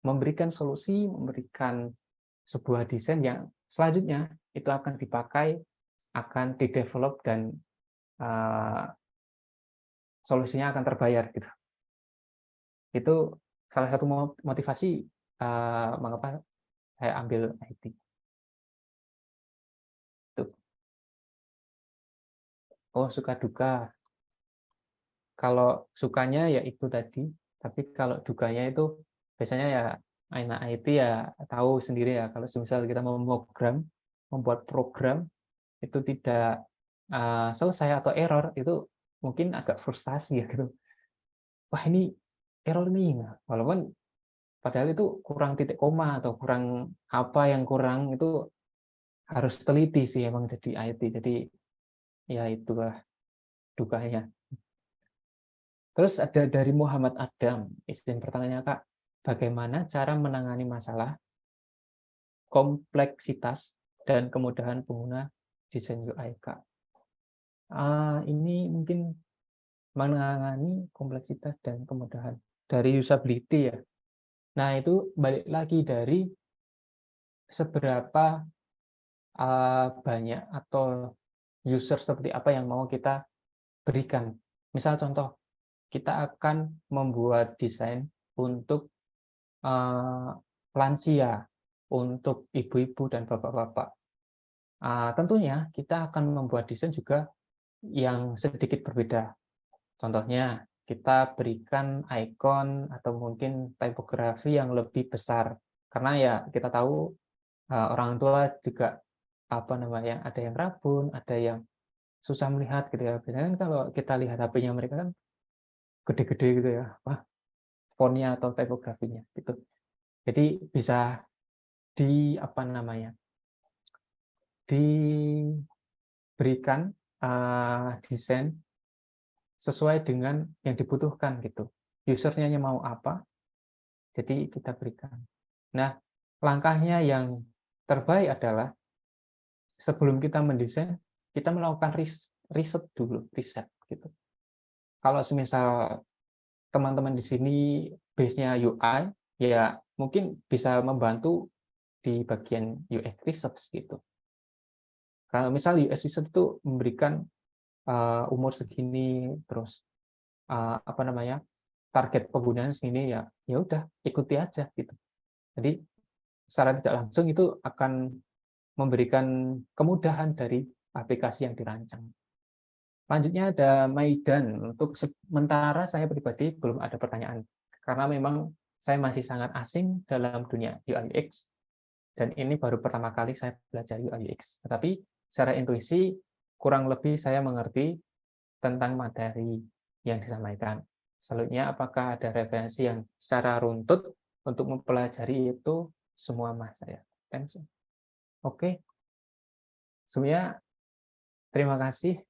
memberikan solusi, memberikan sebuah desain yang selanjutnya itu akan dipakai, akan di-develop dan solusinya akan terbayar gitu. Itu salah satu motivasi mengapa saya ambil IT. Tuh. Oh, suka duka. Kalau sukanya ya itu tadi, tapi kalau dukanya itu biasanya ya anak IT ya tahu sendiri ya, kalau misal kita mau membuat program itu tidak selesai atau error, itu mungkin agak frustasi ya gitu. Wah, ini error nih. Nah, walaupun padahal itu kurang titik koma atau kurang apa yang kurang, itu harus teliti sih emang jadi IT. Jadi ya itulah dukanya. Terus ada dari Muhammad Adam, izin pertanyaannya Kak, bagaimana cara menangani masalah kompleksitas dan kemudahan pengguna desain UI Kak? Ini mungkin menangani kompleksitas dan kemudahan dari usability ya. Nah, itu balik lagi dari seberapa banyak atau user seperti apa yang mau kita berikan. Misal contoh, kita akan membuat desain untuk lansia, untuk ibu-ibu dan bapak-bapak. Tentunya kita akan membuat desain juga yang sedikit berbeda. Contohnya, kita berikan ikon atau mungkin tipografi yang lebih besar. Karena ya kita tahu orang tua juga apa namanya, ada yang rabun, ada yang susah melihat gitu ya. Biasanya kan kalau kita lihat HP-nya mereka kan gede-gede gitu ya, fontnya atau tipografinya gitu. Jadi bisa di apa namanya, diberikan desain sesuai dengan yang dibutuhkan gitu. Usernya mau apa, jadi kita berikan. Nah, langkahnya yang terbaik adalah sebelum kita mendesain, kita melakukan riset dulu, riset gitu. Kalau semisal teman-teman di sini base-nya UI, ya mungkin bisa membantu di bagian UX research gitu. Kalau misal UX research itu memberikan umur segini, terus apa namanya, target penggunaan segini, ya ya udah ikuti aja gitu. Jadi secara tidak langsung itu akan memberikan kemudahan dari aplikasi yang dirancang. Lanjutnya ada Maidan. Untuk sementara saya pribadi belum ada pertanyaan, karena memang saya masih sangat asing dalam dunia UI UX, dan ini baru pertama kali saya belajar UI UX. Tetapi secara intuisi kurang lebih saya mengerti tentang materi yang disampaikan. Selanjutnya, apakah ada referensi yang secara runtut untuk mempelajari itu semua Mas saya? Thanks. Oke. Sebenarnya terima kasih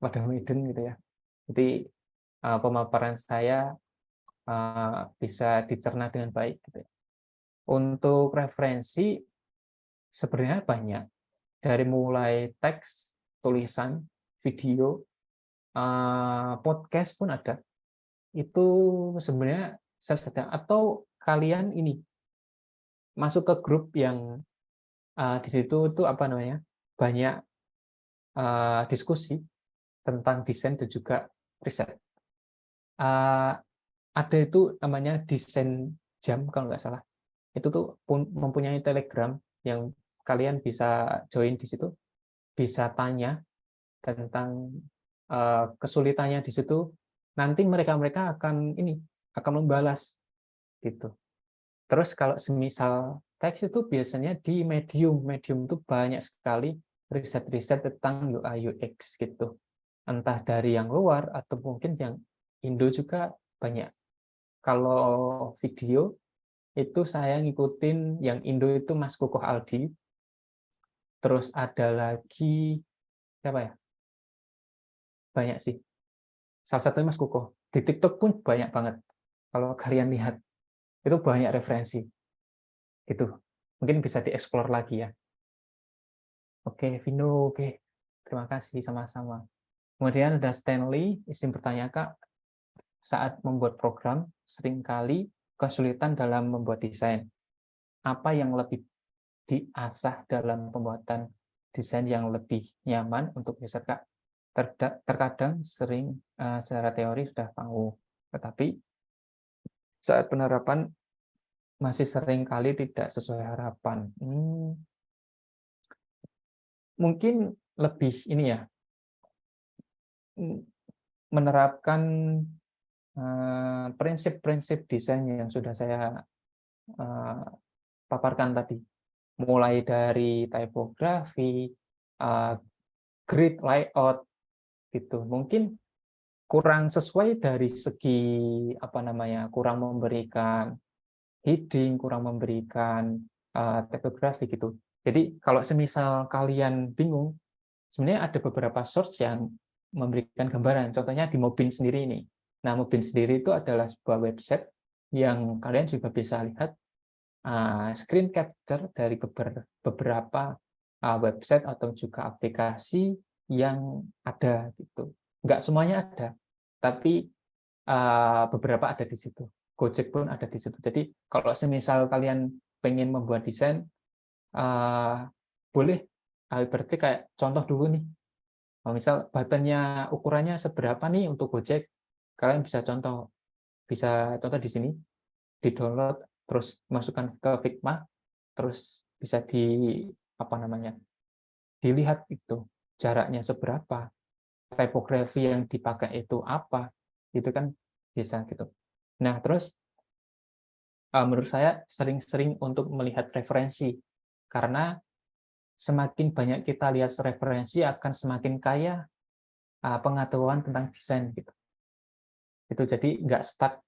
pada Maiden gitu ya. Jadi pemaparan saya bisa dicerna dengan baik gitu ya. Untuk referensi sebenarnya banyak, dari mulai teks, tulisan, video, podcast pun ada. Itu sebenarnya sedang, atau kalian ini masuk ke grup yang di situ tuh apa namanya, banyak diskusi tentang desain dan juga riset. Ada itu namanya desain jam kalau nggak salah. Itu tuh mempunyai Telegram yang kalian bisa join di situ, bisa tanya tentang kesulitannya di situ. Nanti mereka akan membalas gitu. Terus kalau semisal teks itu biasanya di Medium. Medium itu banyak sekali riset-riset tentang UI UX gitu. Entah dari yang luar atau mungkin yang Indo juga banyak. Kalau video itu saya ngikutin yang Indo itu Mas Kukuh Aldi. Terus ada lagi siapa ya? Banyak sih. Salah satunya Mas Kukuh. Di TikTok pun banyak banget. Kalau kalian lihat itu banyak referensi. Itu mungkin bisa dieksplor lagi ya. Oke, Vino, oke. Terima kasih sama-sama. Kemudian ada Stanley, izin bertanya Kak, saat membuat program seringkali kesulitan dalam membuat desain. Apa yang lebih diasah dalam pembuatan desain yang lebih nyaman untuk user Kak? Terkadang sering secara teori sudah tahu, tetapi saat penerapan masih sering kali tidak sesuai harapan. Mungkin lebih ini ya, menerapkan prinsip-prinsip desain yang sudah saya paparkan tadi, mulai dari typography, grid layout, gitu. Mungkin kurang sesuai dari segi apa namanya, kurang memberikan heading, kurang memberikan typography gitu. Jadi kalau semisal kalian bingung, sebenarnya ada beberapa source yang memberikan gambaran. Contohnya di Mobin sendiri ini. Nah, Mobin sendiri itu adalah sebuah website yang kalian juga bisa lihat screen capture dari beberapa website atau juga aplikasi yang ada gitu. Nggak semuanya ada, tapi beberapa ada di situ. Gojek pun ada di situ. Jadi kalau semisal kalian pengen membuat desain, boleh berarti kayak contoh dulu nih. Misal buttonnya ukurannya seberapa nih untuk Gojek, kalian bisa contoh di sini, di download, terus masukkan ke Figma, terus bisa apa namanya, dilihat itu jaraknya seberapa, tipografi yang dipakai itu apa, itu kan bisa gitu. Nah, terus menurut saya sering-sering untuk melihat referensi, karena semakin banyak kita lihat referensi akan semakin kaya pengetahuan tentang desain gitu. Itu jadi nggak stuck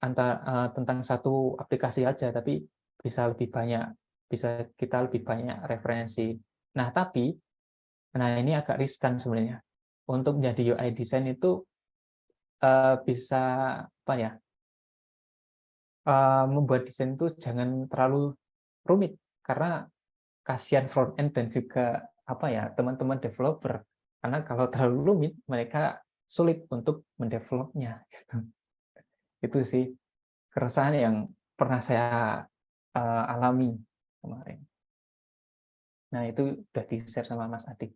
tentang satu aplikasi aja, tapi bisa lebih banyak, bisa kita lebih banyak referensi. Nah, ini agak riskan sebenarnya. Untuk menjadi UI design itu bisa apa ya? Membuat desain itu jangan terlalu rumit, karena kasihan front end dan juga apa ya, teman-teman developer. Karena kalau terlalu rumit, mereka sulit untuk mendevelopnya. Gitu. Itu sih keresahan yang pernah saya alami kemarin. Nah, itu udah di-share sama Mas Adik.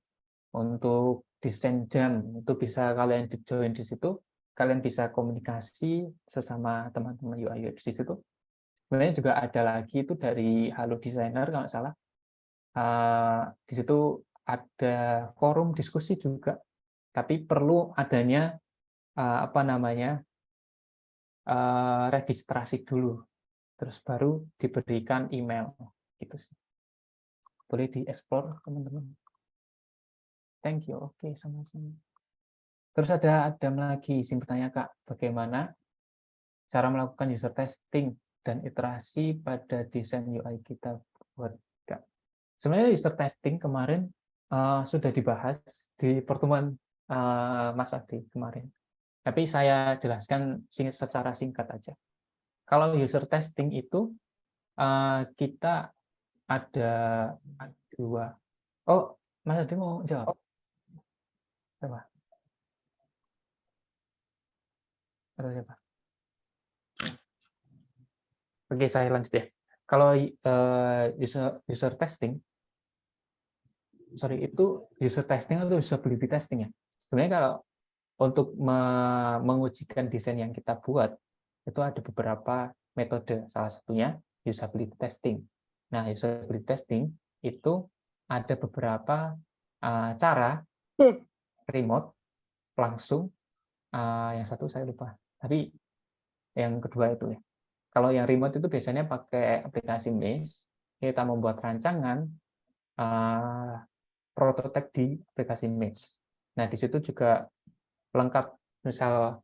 Untuk desain jam, itu bisa kalian join di situ, kalian bisa komunikasi sesama teman-teman UI UX di situ. Sebenarnya juga ada lagi itu dari Halo Designer kalau nggak salah. Di situ ada forum diskusi juga, tapi perlu adanya apa namanya, registrasi dulu, terus baru diberikan email gitu sih. Boleh dieksplor teman-teman. Thank you. Oke, sama-sama. Terus ada lagi izin bertanya Kak, bagaimana cara melakukan user testing dan iterasi pada desain UI kita buat Kak? Sebenarnya user testing kemarin sudah dibahas di pertemuan Mas Adi kemarin. Tapi saya jelaskan secara singkat aja. Kalau user testing itu kita ada dua. Oh, Mas Adi mau jawab? Coba. Atau siapa? Oke, saya lanjut ya. Kalau user testing, itu user testing atau usability testing ya. Sebenarnya kalau untuk mengujikan desain yang kita buat, itu ada beberapa metode. Salah satunya usability testing. Nah, usability testing itu ada beberapa cara remote, langsung, yang satu saya lupa. Tapi yang kedua itu ya. Kalau yang remote itu biasanya pakai aplikasi Mesh, kita membuat rancangan prototipe di aplikasi Mage. Nah, di situ juga lengkap, misal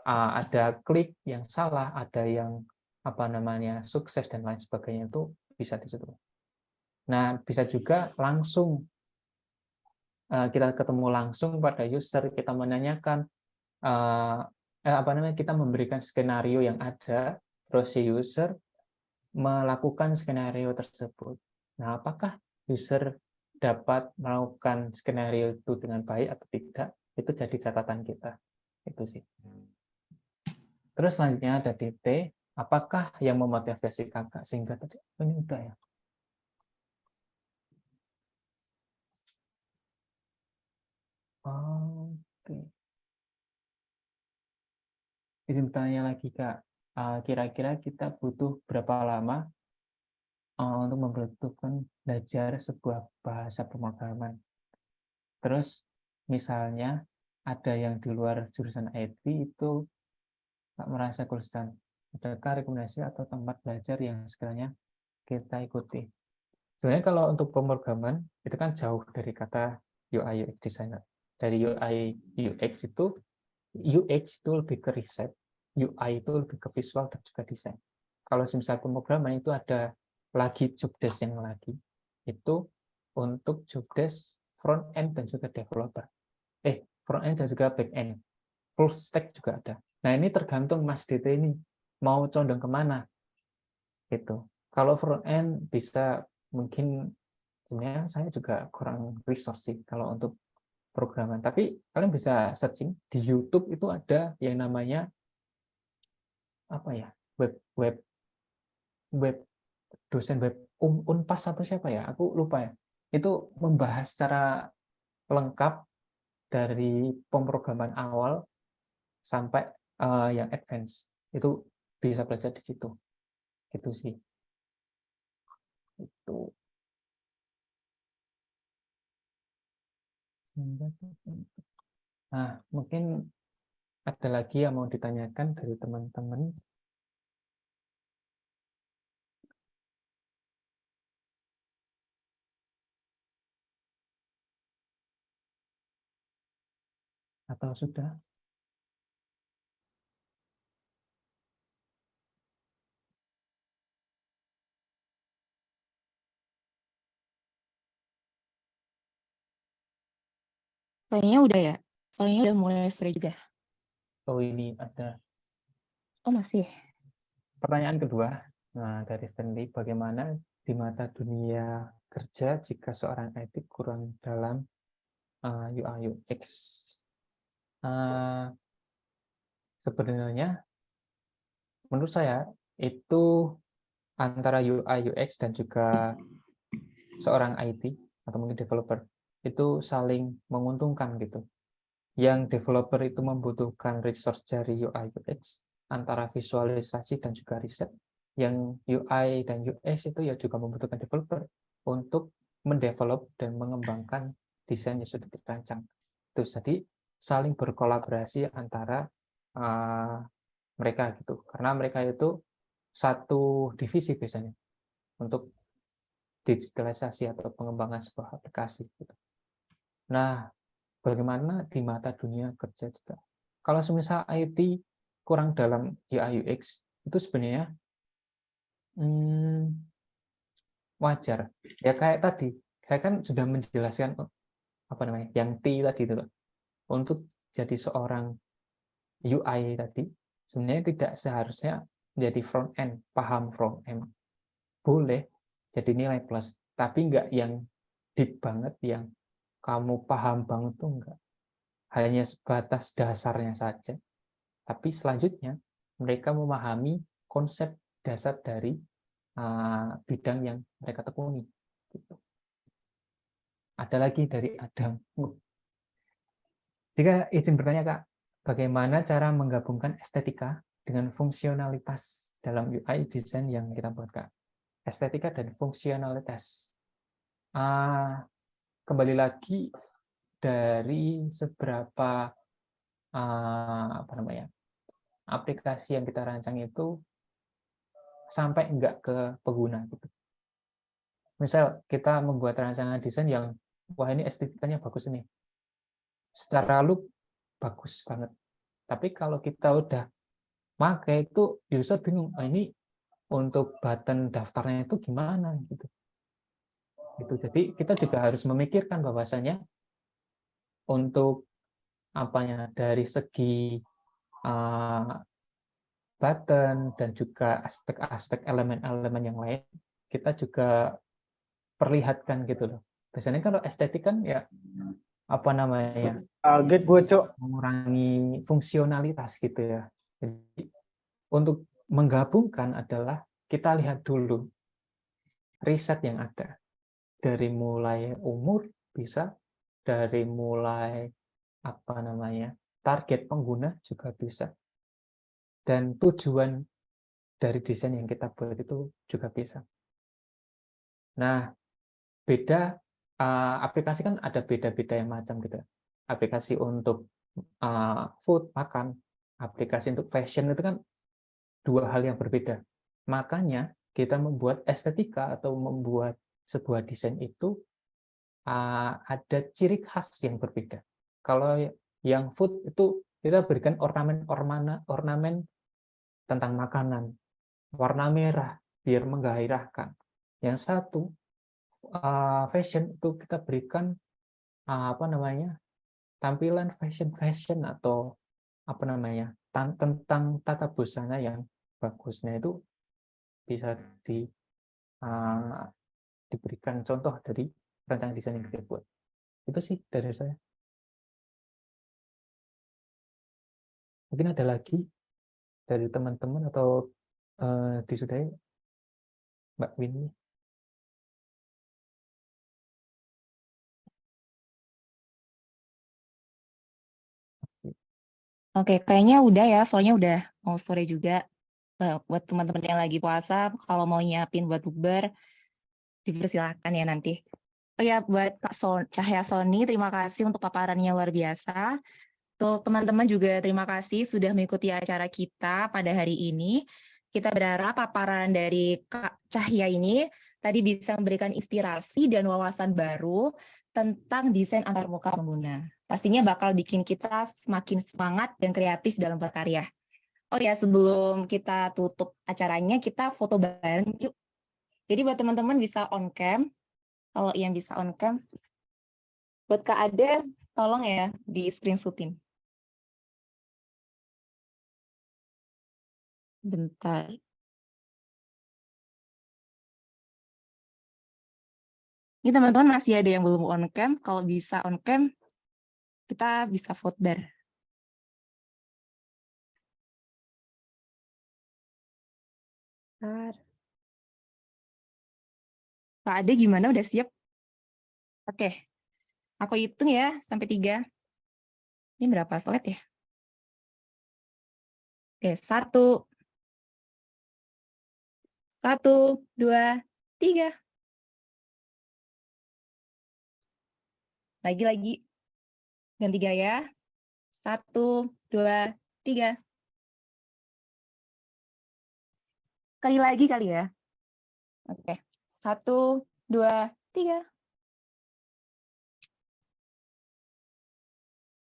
ada klik yang salah, ada yang sukses dan lain sebagainya, itu bisa di situ. Nah, bisa juga langsung kita ketemu langsung pada user, kita menanyakan kita memberikan skenario yang ada, terus si user melakukan skenario tersebut. Nah, apakah user dapat melakukan skenario itu dengan baik atau tidak, itu jadi catatan kita. Itu sih. Terus selanjutnya ada DT, apakah yang memotivasi kakak sehingga tadi ini udah ya. Oke. Izin bertanya lagi Kak, kira-kira kita butuh berapa lama untuk membutuhkan belajar sebuah bahasa pemrograman? Terus misalnya ada yang di luar jurusan IT itu tak merasa kesulitan. Adakah rekomendasi atau tempat belajar yang sekiranya kita ikuti? Sebenarnya kalau untuk pemrograman itu kan jauh dari kata UI UX designer. Dari UI UX itu UX itu lebih ke riset, UI itu lebih ke visual dan juga desain. Kalau misal pemrograman itu ada lagi job desk yang lagi, itu untuk job desk front end dan juga developer. Front end dan juga back end. Full stack juga ada. Nah, ini tergantung Mas DT ini mau condong kemana. Gitu. Kalau front end bisa mungkin sebenarnya saya juga kurang resource sih kalau untuk programan. Tapi kalian bisa searching di YouTube, itu ada yang namanya web web web dosen web Unpas atau siapa ya? Aku lupa ya. Itu membahas secara lengkap dari pemrograman awal sampai yang advance. Itu bisa belajar di situ. Gitu sih. Itu. Nah, mungkin ada lagi yang mau ditanyakan dari teman-teman. Atau sudah? Kayaknya udah ya. Kayaknya udah mulai sore juga. Oh, ini ada Oh, masih. pertanyaan kedua. Nah, dari Stanley, bagaimana di mata dunia kerja jika seorang IT kurang dalam UI UX? Sebenarnya, menurut saya, itu antara UI UX dan juga seorang IT atau mungkin developer itu saling menguntungkan gitu. Yang developer itu membutuhkan resource dari UI UX antara visualisasi dan juga riset. Yang UI dan UX itu ya juga membutuhkan developer untuk mendevelop dan mengembangkan desain yang sudah dirancang. Itu jadi saling berkolaborasi antara mereka gitu. Karena mereka itu satu divisi biasanya untuk digitalisasi atau pengembangan sebuah aplikasi. Gitu. Nah, bagaimana di mata dunia kerja juga? Kalau semisal IT kurang dalam UI UX, itu sebenarnya wajar. Ya kayak tadi, saya kan sudah menjelaskan yang T tadi itu. Untuk jadi seorang UI tadi, sebenarnya tidak seharusnya menjadi front end, paham front end. Boleh jadi nilai plus, tapi enggak yang deep banget, yang kamu paham banget tuh enggak. Hanya sebatas dasarnya saja. Tapi selanjutnya mereka memahami konsep dasar dari bidang yang mereka tekuni. Gitu. Ada lagi dari Adam. Jika izin bertanya Kak, bagaimana cara menggabungkan estetika dengan fungsionalitas dalam UI design yang kita buat Kak? Estetika dan fungsionalitas. Kembali lagi dari seberapa aplikasi yang kita rancang itu sampai enggak ke pengguna gitu. Misal kita membuat rancangan desain yang, wah ini estetikanya bagus nih. Secara look bagus banget. Tapi kalau kita udah pakai itu, user bingung, ini untuk button daftarnya itu gimana gitu. Jadi kita juga harus memikirkan bahwasanya untuk apanya dari segi button dan juga aspek-aspek elemen-elemen yang lain kita juga perlihatkan gitu loh. Biasanya kalau estetik kan ya apa namanya? Kaget gue, Cok. Mengurangi fungsionalitas gitu ya. Jadi untuk menggabungkan adalah kita lihat dulu riset yang ada. Dari mulai umur bisa, dari mulai apa namanya? Target pengguna juga bisa. Dan tujuan dari desain yang kita buat itu juga bisa. Nah, beda aplikasi kan ada beda-beda yang macam gitu. Aplikasi untuk food, makan, aplikasi untuk fashion itu kan dua hal yang berbeda. Makanya kita membuat estetika atau membuat sebuah desain itu ada ciri khas yang berbeda. Kalau yang food itu kita berikan ornamen tentang makanan, warna merah biar menggairahkan. Yang satu fashion itu kita berikan apa namanya tampilan fashion atau apa namanya tentang tata busana yang bagusnya itu bisa diberikan contoh dari rancangan desain yang kita buat. Itu sih dari saya. Mungkin ada lagi dari teman-teman atau disudahi Mbak Winnie. Oke, kayaknya udah ya, soalnya udah mau sore juga. Buat teman-teman yang lagi puasa, kalau mau nyiapin buat bukber, dipersilakan ya nanti. Oh ya, buat Kak Cahya Sony, terima kasih untuk paparannya luar biasa. Untuk teman-teman juga terima kasih sudah mengikuti acara kita pada hari ini. Kita berharap paparan dari Kak Cahya ini tadi bisa memberikan inspirasi dan wawasan baru tentang desain antarmuka pengguna. Pastinya bakal bikin kita semakin semangat dan kreatif dalam berkarya. Oh ya, sebelum kita tutup acaranya, kita foto bareng yuk. Jadi buat teman-teman bisa on cam. Kalau yang bisa on cam, buat Kak Ade, tolong ya di screenshotin. Bentar. Ini teman-teman masih ada yang belum on cam. Kalau bisa on cam, kita bisa vote bar. Kak Ade gimana? Udah siap? Oke. Aku hitung ya sampai 3. Ini berapa slide ya? Oke, 1. 1, 2, 3. Lagi. Ganti gaya. 1, 2, 3. Kali lagi kali ya. Oke. 1, 2, 3.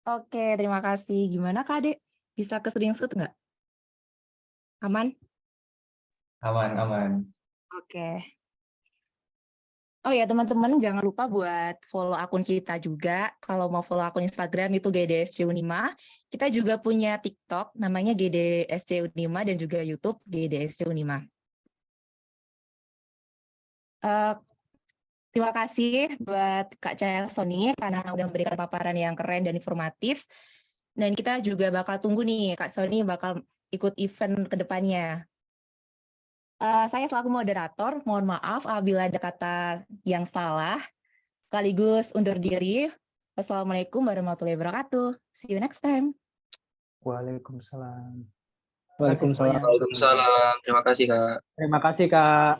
Oke, terima kasih. Gimana Kak Ade? Bisa ke screenshot nggak? Aman? Aman. Oke. Oh ya teman-teman jangan lupa buat follow akun kita juga. Kalau mau follow akun Instagram itu GDSC Unima. Kita juga punya TikTok namanya GDSC Unima dan juga YouTube GDSC Unima. Terima kasih buat Kak Cahya Sony karena udah memberikan paparan yang keren dan informatif. Dan kita juga bakal tunggu nih Kak Sony bakal ikut event ke depannya. Saya selaku moderator, mohon maaf apabila ada kata yang salah. Sekaligus undur diri. Wassalamualaikum warahmatullahi wabarakatuh. See you next time. Waalaikumsalam. Waalaikumsalam. Waalaikumsalam. Terima kasih, Kak. Terima kasih, Kak.